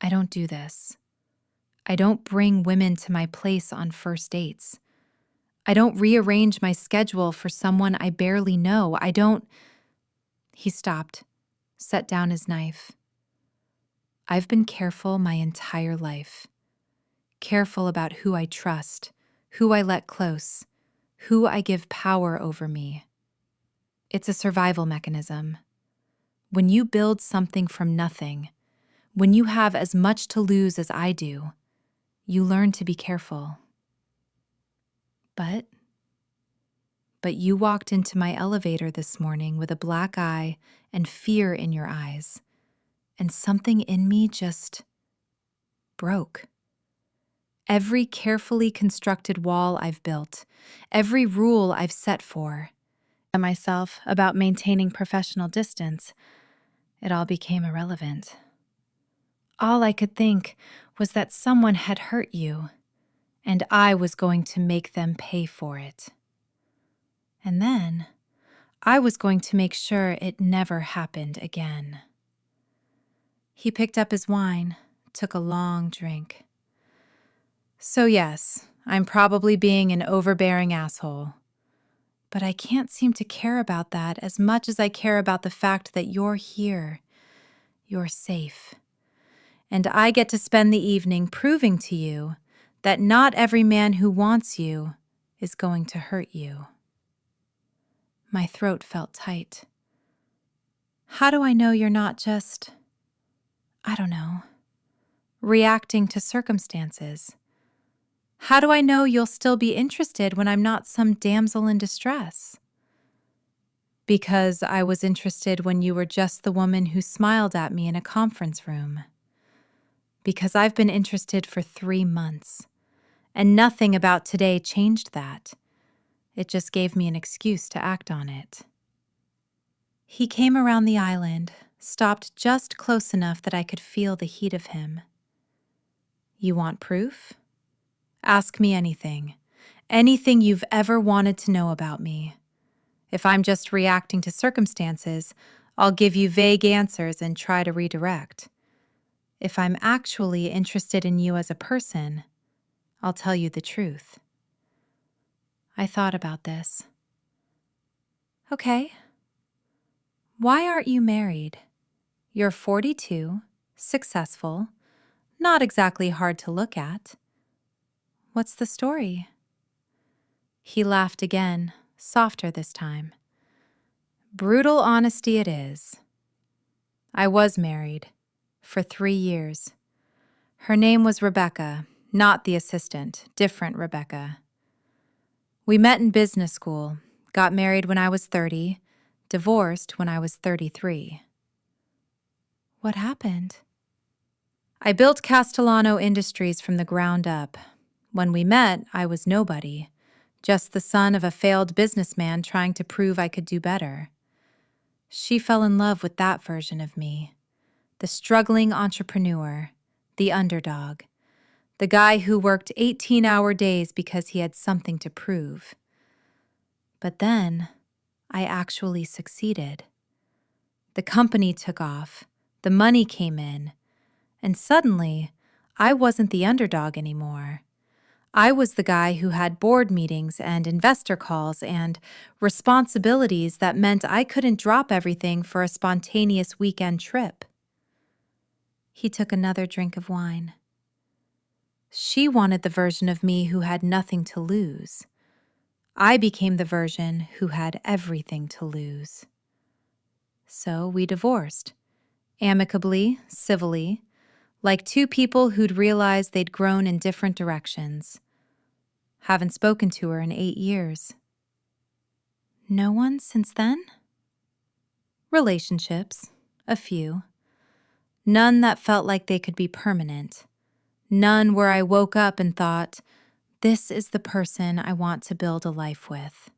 A: I don't do this. I don't bring women to my place on first dates. I don't rearrange my schedule for someone I barely know. I don't... He stopped, set down his knife. I've been careful my entire life. Careful about who I trust, who I let close, who I give power over me. It's a survival mechanism. When you build something from nothing, when you have as much to lose as I do, you learn to be careful. But you walked into my elevator this morning with a black eye and fear in your eyes, and something in me just broke. Every carefully constructed wall I've built, every rule I've set for myself about maintaining professional distance, it all became irrelevant. All I could think was that someone had hurt you, and I was going to make them pay for it. And then I was going to make sure it never happened again. He picked up his wine, took a long drink. So yes, I'm probably being an overbearing asshole. But I can't seem to care about that as much as I care about the fact that you're here. You're safe. And I get to spend the evening proving to you that not every man who wants you is going to hurt you. My throat felt tight. How do I know you're not just, I don't know, reacting to circumstances? How do I know you'll still be interested when I'm not some damsel in distress? Because I was interested when you were just the woman who smiled at me in a conference room. Because I've been interested for 3 months, and nothing about today changed that. It just gave me an excuse to act on it. He came around the island, stopped just close enough that I could feel the heat of him. You want proof? Ask me anything. Anything you've ever wanted to know about me. If I'm just reacting to circumstances, I'll give you vague answers and try to redirect. If I'm actually interested in you as a person, I'll tell you the truth. I thought about this. Okay. Why aren't you married? You're 42, successful, not exactly hard to look at. What's the story? He laughed again, softer this time. Brutal honesty it is. I was married for 3 years. Her name was Rebecca, not the assistant, different Rebecca. We met in business school, got married when I was 30, divorced when I was 33. What happened? I built Castellano Industries from the ground up. When we met, I was nobody, just the son of a failed businessman trying to prove I could do better. She fell in love with that version of me, the struggling entrepreneur, the underdog, the guy who worked 18-hour days because he had something to prove. But then, I actually succeeded. The company took off, the money came in, and suddenly, I wasn't the underdog anymore. I was the guy who had board meetings and investor calls and responsibilities that meant I couldn't drop everything for a spontaneous weekend trip. He took another drink of wine. She wanted the version of me who had nothing to lose. I became the version who had everything to lose. So we divorced. Amicably, civilly, like two people who'd realized they'd grown in different directions. Haven't spoken to her in 8 years. No one since then? Relationships, a few. None that felt like they could be permanent. None where I woke up and thought, this is the person I want to build a life with.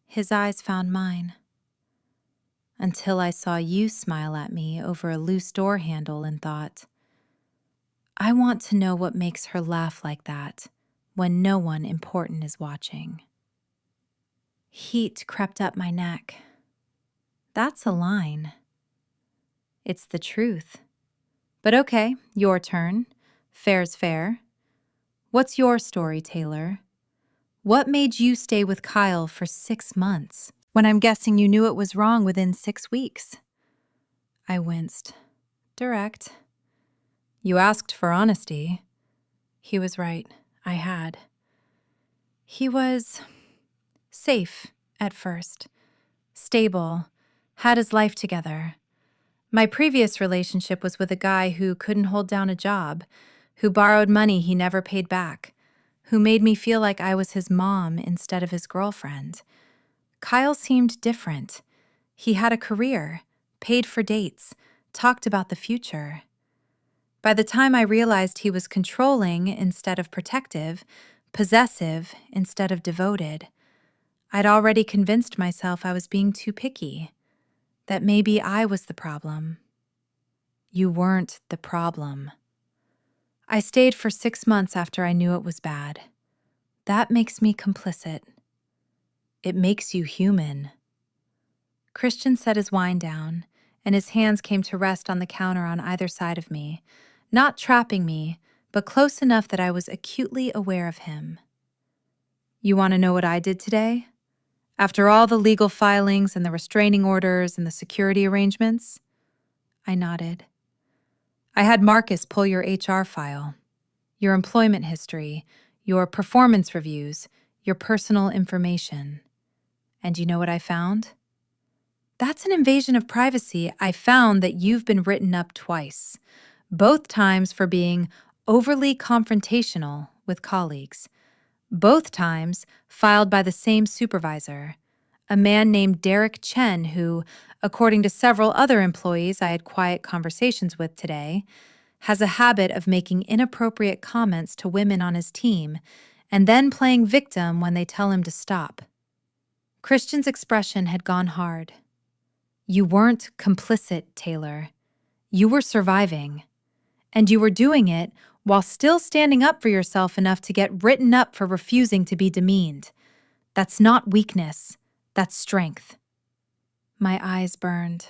A: His eyes found mine. Until I saw you smile at me over a loose door handle and thought, I want to know what makes her laugh like that when no one important is watching. Heat crept up my neck. That's a line. It's the truth. But okay, your turn. Fair's fair. What's your story, Taylor? What made you stay with Kyle for 6 months when I'm guessing you knew it was wrong within 6 weeks? I winced. Direct. You asked for honesty. He was right. I had. He was safe at first, stable, had his life together. My previous relationship was with a guy who couldn't hold down a job, who borrowed money he never paid back, who made me feel like I was his mom instead of his girlfriend. Kyle seemed different. He had a career, paid for dates, talked about the future. By the time I realized he was controlling instead of protective, possessive instead of devoted, I'd already convinced myself I was being too picky, that maybe I was the problem. You weren't the problem. I stayed for 6 months after I knew it was bad. That makes me complicit. It makes you human. Christian set his wine down, and his hands came to rest on the counter on either side of me, not trapping me, but close enough that I was acutely aware of him. You want to know what I did today? After all the legal filings and the restraining orders and the security arrangements? I nodded. I had Marcus pull your HR file, your employment history, your performance reviews, your personal information. And you know what I found? That's an invasion of privacy. I found that you've been written up twice, both times for being overly confrontational with colleagues, both times filed by the same supervisor, a man named Derek Chen who, according to several other employees I had quiet conversations with today, has a habit of making inappropriate comments to women on his team and then playing victim when they tell him to stop. Christian's expression had gone hard. You weren't complicit, Taylor. You were surviving. And you were doing it while still standing up for yourself enough to get written up for refusing to be demeaned. That's not weakness. That's strength. My eyes burned.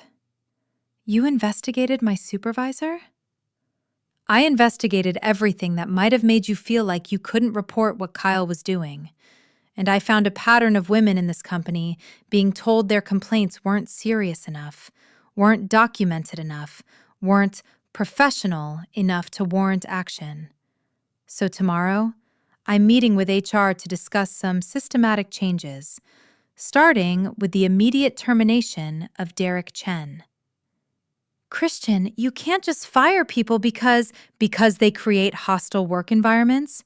A: You investigated my supervisor? I investigated everything that might have made you feel like you couldn't report what Kyle was doing. And I found a pattern of women in this company being told their complaints weren't serious enough, weren't documented enough, weren't professional enough to warrant action. So tomorrow, I'm meeting with HR to discuss some systematic changes, starting with the immediate termination of Derek Chen. Christian, you can't just fire people because they create hostile work environments.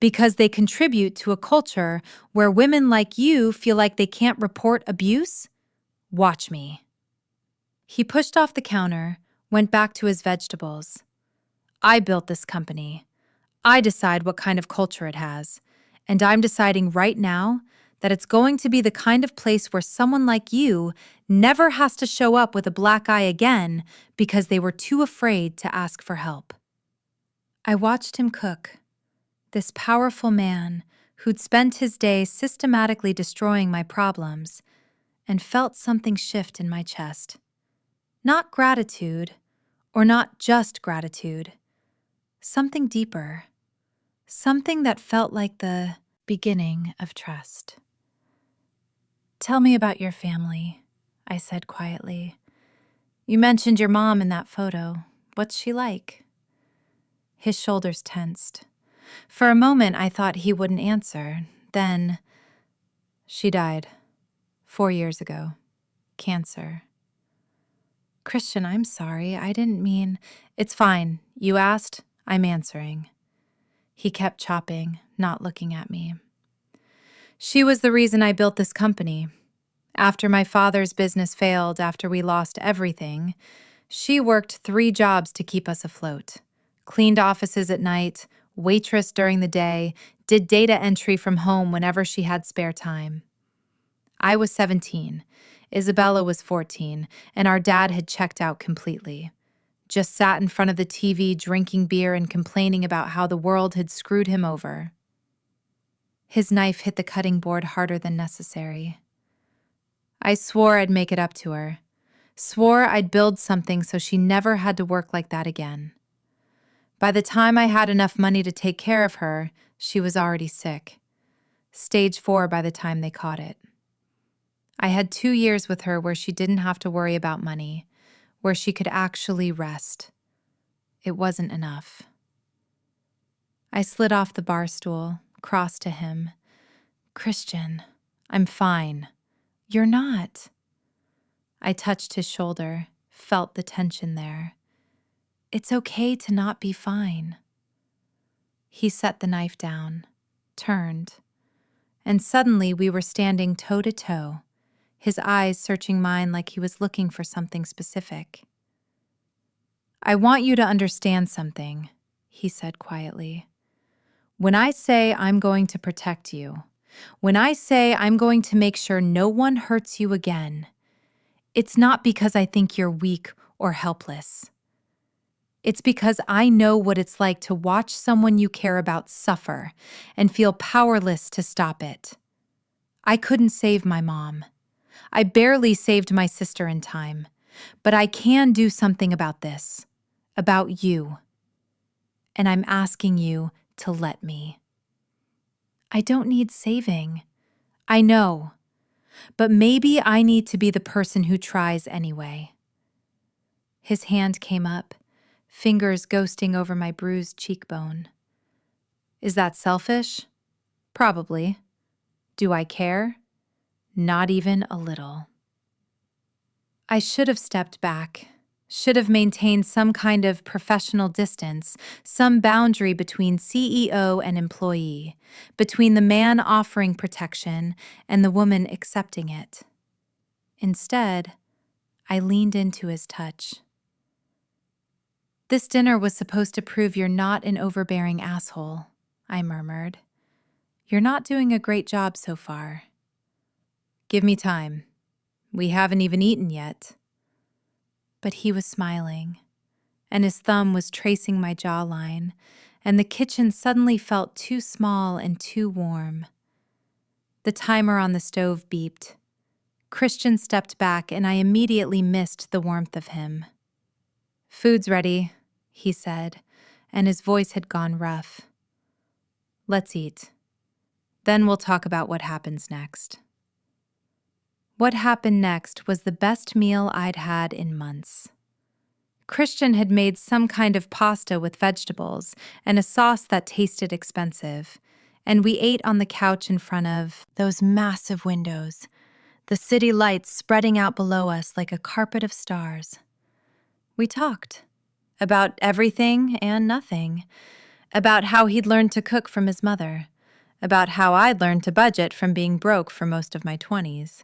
A: Because they contribute to a culture where women like you feel like they can't report abuse? Watch me. He pushed off the counter, went back to his vegetables. I built this company. I decide what kind of culture it has. And I'm deciding right now that it's going to be the kind of place where someone like you never has to show up with a black eye again because they were too afraid to ask for help. I watched him cook. This powerful man who'd spent his day systematically destroying my problems, and felt something shift in my chest. Not gratitude, or not just gratitude. Something deeper. Something that felt like the beginning of trust. Tell me about your family, I said quietly. You mentioned your mom in that photo. What's she like? His shoulders tensed. For a moment, I thought he wouldn't answer. Then, she died 4 years ago. Cancer. Christian, I'm sorry. I didn't mean. It's fine. You asked, I'm answering. He kept chopping, not looking at me. She was the reason I built this company. After my father's business failed, after we lost everything, she worked 3 jobs to keep us afloat. Cleaned offices at night, waitress during the day, did data entry from home whenever she had spare time. I was 17, Isabella was 14, and our dad had checked out completely. Just sat in front of the TV drinking beer and complaining about how the world had screwed him over. His knife hit the cutting board harder than necessary. I swore I'd make it up to her. Swore I'd build something so she never had to work like that again. By the time I had enough money to take care of her, she was already sick. Stage 4 by the time they caught it. I had 2 years with her where she didn't have to worry about money, where she could actually rest. It wasn't enough. I slid off the bar stool, crossed to him. Christian, I'm fine. You're not. I touched his shoulder, felt the tension there. It's okay to not be fine. He set the knife down, turned, and suddenly we were standing toe to toe, his eyes searching mine like he was looking for something specific. I want you to understand something, he said quietly. When I say I'm going to protect you, when I say I'm going to make sure no one hurts you again, it's not because I think you're weak or helpless. It's because I know what it's like to watch someone you care about suffer and feel powerless to stop it. I couldn't save my mom. I barely saved my sister in time, but I can do something about this, about you. And I'm asking you to let me. I don't need saving. I know. But maybe I need to be the person who tries anyway. His hand came up, fingers ghosting over my bruised cheekbone. Is that selfish? Probably. Do I care? Not even a little. I should have stepped back, should have maintained some kind of professional distance, some boundary between CEO and employee, between the man offering protection and the woman accepting it. Instead, I leaned into his touch. This dinner was supposed to prove you're not an overbearing asshole, I murmured. You're not doing a great job so far. Give me time. We haven't even eaten yet. But he was smiling, and his thumb was tracing my jawline, and the kitchen suddenly felt too small and too warm. The timer on the stove beeped. Christian stepped back, and I immediately missed the warmth of him. Food's ready, he said, and his voice had gone rough. Let's eat. Then we'll talk about what happens next. What happened next was the best meal I'd had in months. Christian had made some kind of pasta with vegetables and a sauce that tasted expensive, and we ate on the couch in front of those massive windows, the city lights spreading out below us like a carpet of stars. We talked about everything and nothing, about how he'd learned to cook from his mother, about how I'd learned to budget from being broke for most of my 20s,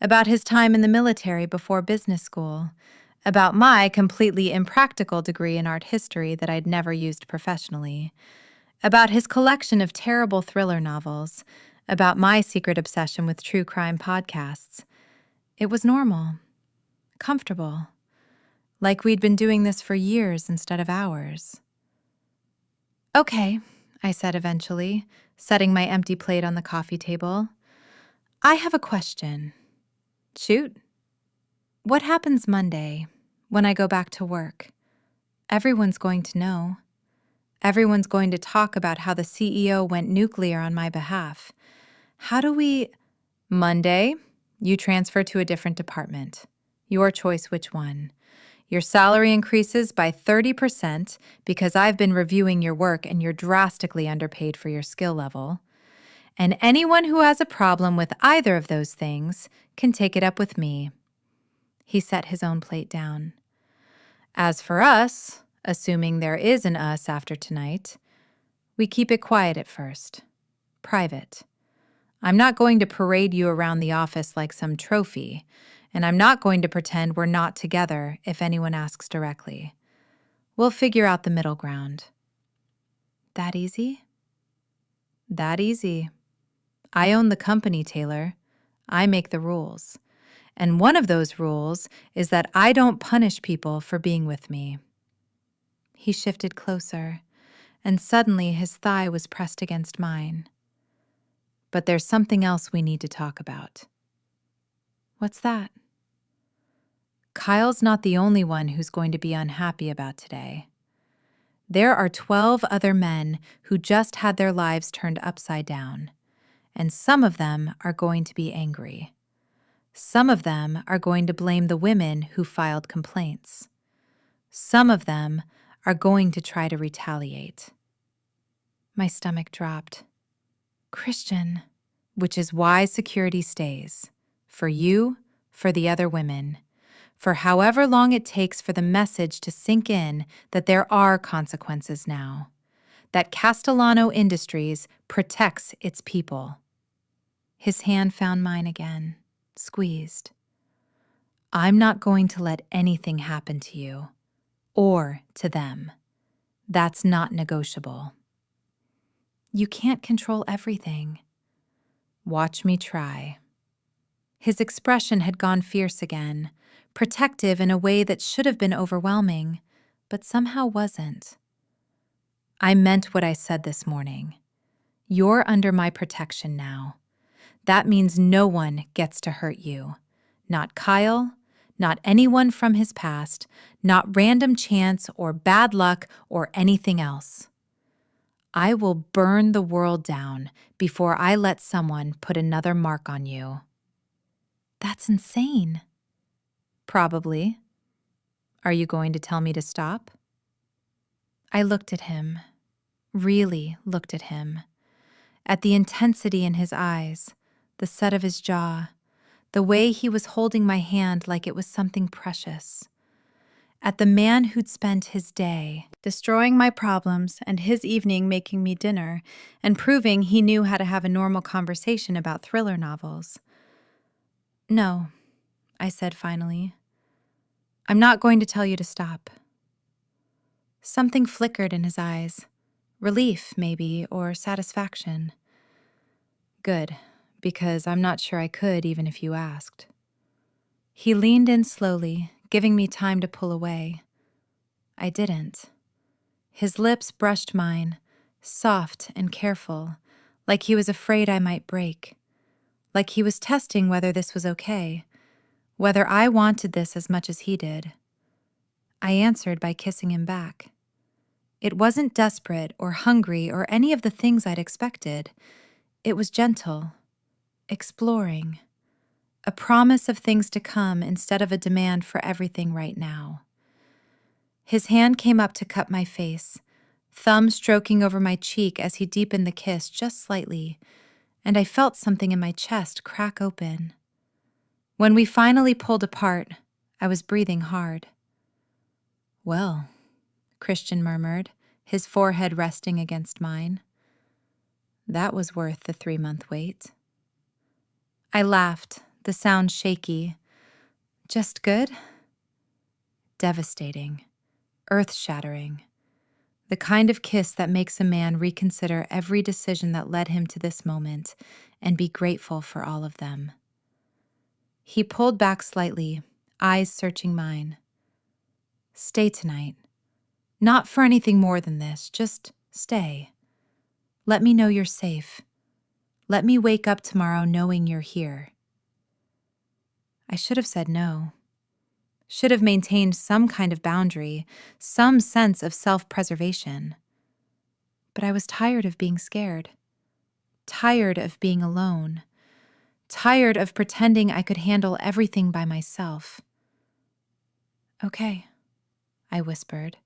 A: about his time in the military before business school, about my completely impractical degree in art history that I'd never used professionally, about his collection of terrible thriller novels, about my secret obsession with true crime podcasts. It was normal, comfortable, like we'd been doing this for years instead of hours. Okay, I said eventually, setting my empty plate on the coffee table. I have a question. Shoot. What happens Monday when I go back to work? Everyone's going to know. Everyone's going to talk about how the CEO went nuclear on my behalf. How do we... Monday, you transfer to a different department. Your choice which one. Your salary increases by 30% because I've been reviewing your work and you're drastically underpaid for your skill level. And anyone who has a problem with either of those things can take it up with me. He set his own plate down. As for us, assuming there is an us after tonight, we keep it quiet at first. Private. I'm not going to parade you around the office like some trophy, and I'm not going to pretend we're not together if anyone asks directly. We'll figure out the middle ground. That easy? That easy. I own the company, Taylor. I make the rules. And one of those rules is that I don't punish people for being with me. He shifted closer, and suddenly his thigh was pressed against mine. But there's something else we need to talk about. What's that? Kyle's not the only one who's going to be unhappy about today. There are 12 other men who just had their lives turned upside down, and some of them are going to be angry. Some of them are going to blame the women who filed complaints. Some of them are going to try to retaliate. My stomach dropped. Christian, which is why security stays. For you, for the other women. For however long it takes for the message to sink in that there are consequences now. That Castellano Industries protects its people. His hand found mine again, squeezed. I'm not going to let anything happen to you, or to them. That's not negotiable. You can't control everything. Watch me try. His expression had gone fierce again, protective in a way that should have been overwhelming, but somehow wasn't. I meant what I said this morning. You're under my protection now. That means no one gets to hurt you. Not Kyle, not anyone from his past, not random chance or bad luck or anything else. I will burn the world down before I let someone put another mark on you. That's insane. Probably. Are you going to tell me to stop? I looked at him, really looked at him, at the intensity in his eyes, the set of his jaw, the way he was holding my hand like it was something precious. At the man who'd spent his day destroying my problems and his evening making me dinner and proving he knew how to have a normal conversation about thriller novels. No, I said finally. I'm not going to tell you to stop. Something flickered in his eyes. Relief, maybe, or satisfaction. Good, because I'm not sure I could even if you asked. He leaned in slowly, giving me time to pull away. I didn't. His lips brushed mine, soft and careful, like he was afraid I might break, like he was testing whether this was okay, whether I wanted this as much as he did. I answered by kissing him back. It wasn't desperate or hungry or any of the things I'd expected. It was gentle, exploring, a promise of things to come instead of a demand for everything right now. His hand came up to cup my face, thumb stroking over my cheek as he deepened the kiss just slightly, and I felt something in my chest crack open. When we finally pulled apart, I was breathing hard. Well, Christian murmured, his forehead resting against mine. That was worth the 3-month wait. I laughed, the sound shaky. Just good? Devastating. Earth-shattering. The kind of kiss that makes a man reconsider every decision that led him to this moment and be grateful for all of them. He pulled back slightly, eyes searching mine. Stay tonight. Not for anything more than this, just stay. Let me know you're safe. Let me wake up tomorrow knowing you're here. I should have said no. Should have maintained some kind of boundary, some sense of self-preservation. But I was tired of being scared. Tired of being alone. Tired of pretending I could handle everything by myself. Okay, I whispered.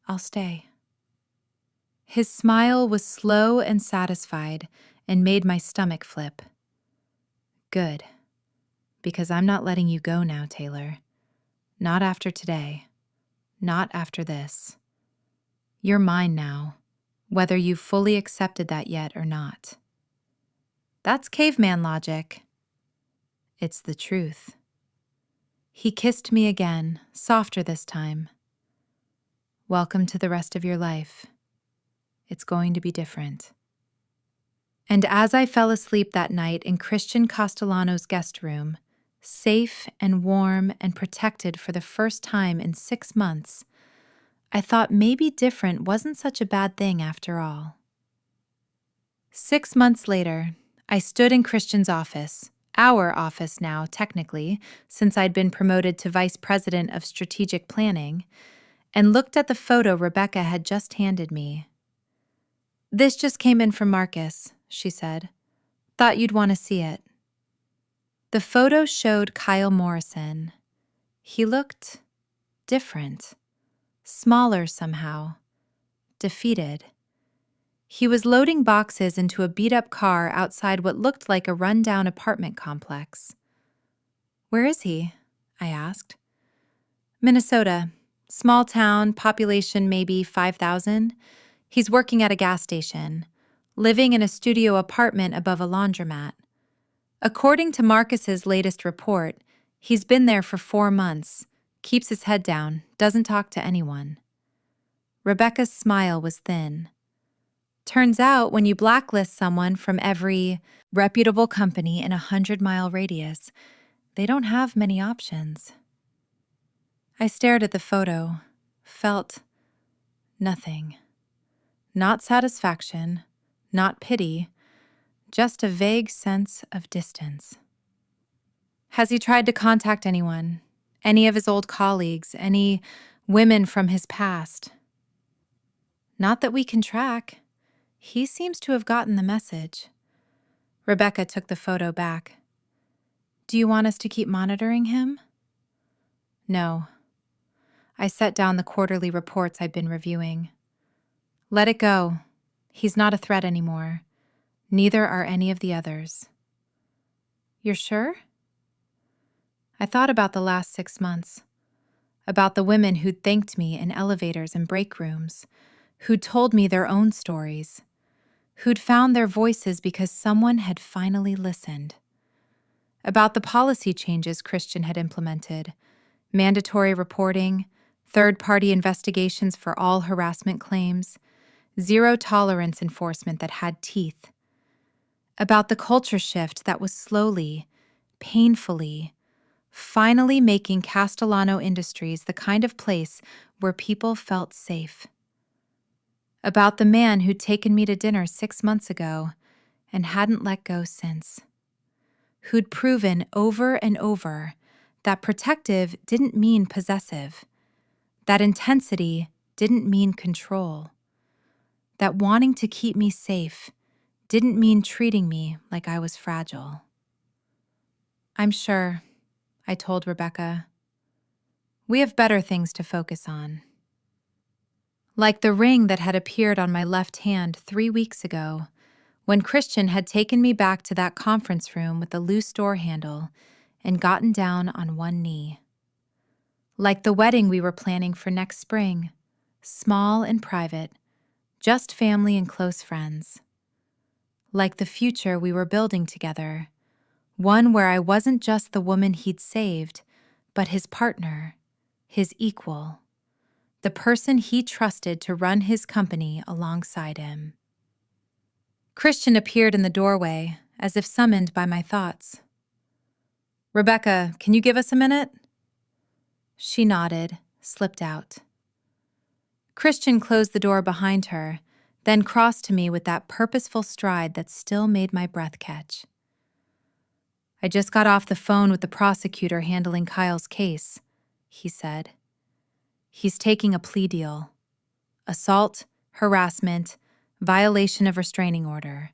A: I'll stay. His smile was slow and satisfied and made my stomach flip. Good. Because I'm not letting you go now, Taylor. Not after today. Not after this. You're mine now, whether you've fully accepted that yet or not. That's caveman logic. It's the truth. He kissed me again, softer this time. Welcome to the rest of your life. It's going to be different. And as I fell asleep that night in Christian Castellano's guest room, safe and warm and protected for the first time in 6 months, I thought maybe different wasn't such a bad thing after all. 6 months later, I stood in Christian's office, our office now, technically, since I'd been promoted to Vice President of Strategic Planning, and looked at the photo Rebecca had just handed me. "This just came in from Marcus," she said. "Thought you'd want to see it." The photo showed Kyle Morrison. He looked different, smaller somehow, defeated. He was loading boxes into a beat-up car outside what looked like a run-down apartment complex. "Where is he?" I asked. "Minnesota. Small town, population maybe 5,000. He's working at a gas station, living in a studio apartment above a laundromat. According to Marcus's latest report, he's been there for 4 months, keeps his head down, doesn't talk to anyone." Rebecca's smile was thin. "Turns out when you blacklist someone from every reputable company in a 100-mile radius, they don't have many options." I stared at the photo, felt nothing. Not satisfaction, not pity, just a vague sense of distance. "Has he tried to contact anyone? Any of his old colleagues? Any women from his past?" "Not that we can track. He seems to have gotten the message." Rebecca took the photo back. "Do you want us to keep monitoring him?" "No." I set down the quarterly reports I'd been reviewing. "Let it go. He's not a threat anymore. Neither are any of the others." "You're sure?" I thought about the last 6 months, about the women who'd thanked me in elevators and break rooms, who'd told me their own stories, who'd found their voices because someone had finally listened. About the policy changes Christian had implemented, mandatory reporting, third-party investigations for all harassment claims, zero-tolerance enforcement that had teeth. About the culture shift that was slowly, painfully, finally making Castellano Industries the kind of place where people felt safe. About the man who'd taken me to dinner 6 months ago and hadn't let go since. Who'd proven over and over that protective didn't mean possessive, that intensity didn't mean control, that wanting to keep me safe didn't mean treating me like I was fragile. "I'm sure," I told Rebecca. "We have better things to focus on." Like the ring that had appeared on my left hand 3 weeks ago, when Christian had taken me back to that conference room with the loose door handle and gotten down on one knee. Like the wedding we were planning for next spring, small and private, just family and close friends. Like the future we were building together, one where I wasn't just the woman he'd saved, but his partner, his equal, the person he trusted to run his company alongside him. Christian appeared in the doorway, as if summoned by my thoughts. "Rebecca, can you give us a minute?" She nodded, slipped out. Christian closed the door behind her, then crossed to me with that purposeful stride that still made my breath catch. "I just got off the phone with the prosecutor handling Kyle's case," he said. "He's taking a plea deal. Assault, harassment, violation of restraining order.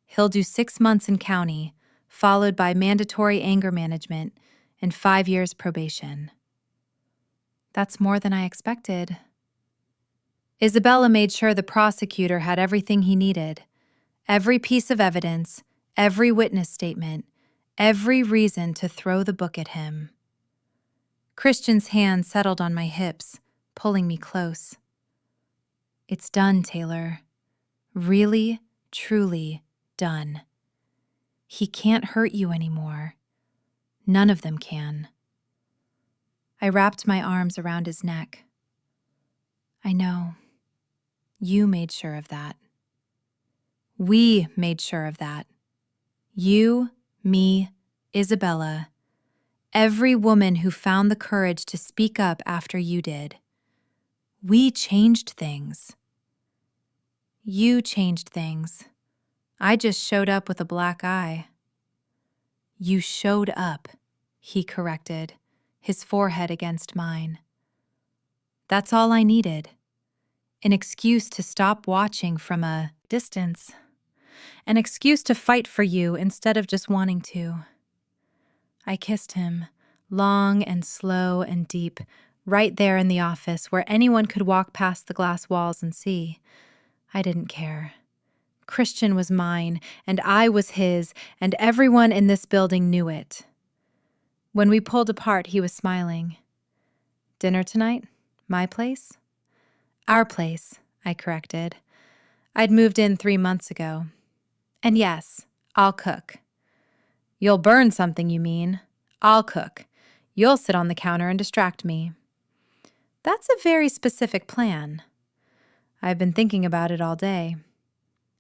A: He'll do 6 months in county, followed by mandatory anger management and 5 years probation." That's more than I expected. Isabella made sure the prosecutor had everything he needed. Every piece of evidence, every witness statement, every reason to throw the book at him. Christian's hand settled on my hips, pulling me close. It's done, Taylor. Really, truly done. He can't hurt you anymore. None of them can. I wrapped my arms around his neck. I know. You made sure of that. We made sure of that. You, me, Isabella, every woman who found the courage to speak up after you did. We changed things. You changed things. I just showed up with a black eye. You showed up, he corrected, his forehead against mine. That's all I needed. An excuse to stop watching from a distance. An excuse to fight for you instead of just wanting to. I kissed him, long and slow and deep, right there in the office where anyone could walk past the glass walls and see. I didn't care. Christian was mine, and I was his, and everyone in this building knew it. When we pulled apart, he was smiling. Dinner tonight? My place? Our place, I corrected. I'd moved in 3 months ago. And yes, I'll cook. You'll burn something, you mean? I'll cook. You'll sit on the counter and distract me. That's a very specific plan. I've been thinking about it all day.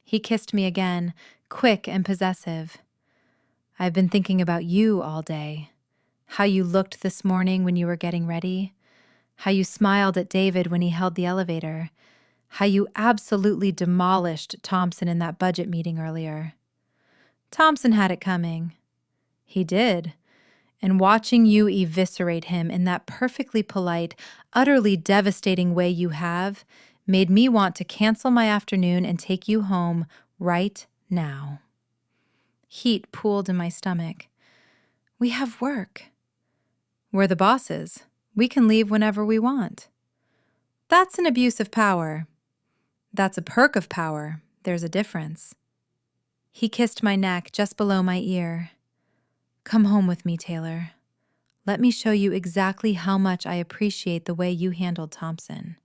A: He kissed me again, quick and possessive. I've been thinking about you all day. How you looked this morning when you were getting ready. How you smiled at David when he held the elevator. How you absolutely demolished Thompson in that budget meeting earlier. Thompson had it coming. He did. And watching you eviscerate him in that perfectly polite, utterly devastating way you have made me want to cancel my afternoon and take you home right now. Heat pooled in my stomach. We have work. We're the bosses. We can leave whenever we want. That's an abuse of power. That's a perk of power. There's a difference. He kissed my neck just below my ear. Come home with me, Taylor. Let me show you exactly how much I appreciate the way you handled Thompson.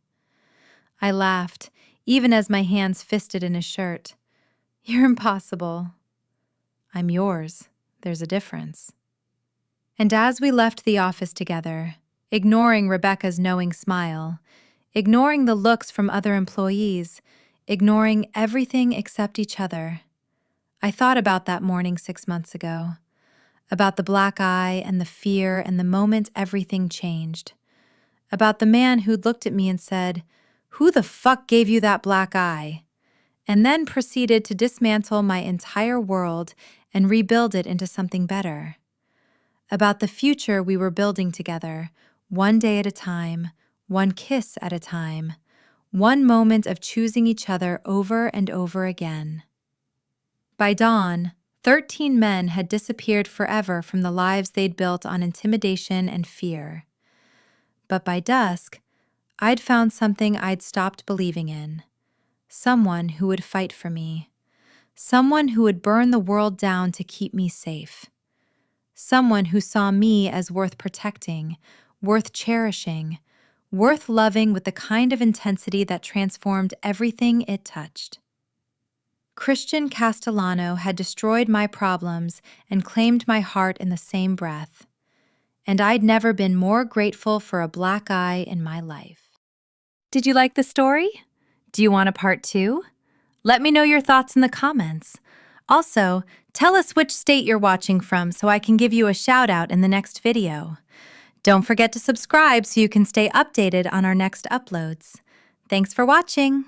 A: I laughed, even as my hands fisted in his shirt. You're impossible. I'm yours. There's a difference. And as we left the office together, ignoring Rebecca's knowing smile, ignoring the looks from other employees, ignoring everything except each other, I thought about that morning 6 months ago, about the black eye and the fear and the moment everything changed, about the man who'd looked at me and said, "Who the fuck gave you that black eye?" and then proceeded to dismantle my entire world and rebuild it into something better. About the future we were building together, one day at a time, one kiss at a time, one moment of choosing each other over and over again. By dawn, 13 men had disappeared forever from the lives they'd built on intimidation and fear. But by dusk, I'd found something I'd stopped believing in. Someone who would fight for me. Someone who would burn the world down to keep me safe. Someone who saw me as worth protecting, worth cherishing, worth loving with the kind of intensity that transformed everything it touched. Christian Castellano had destroyed my problems and claimed my heart in the same breath. And I'd never been more grateful for a black eye in my life. Did you like the story? Do you want a part 2? Let me know your thoughts in the comments. Also, tell us which state you're watching from so I can give you a shout out in the next video. Don't forget to subscribe so you can stay updated on our next uploads. Thanks for watching.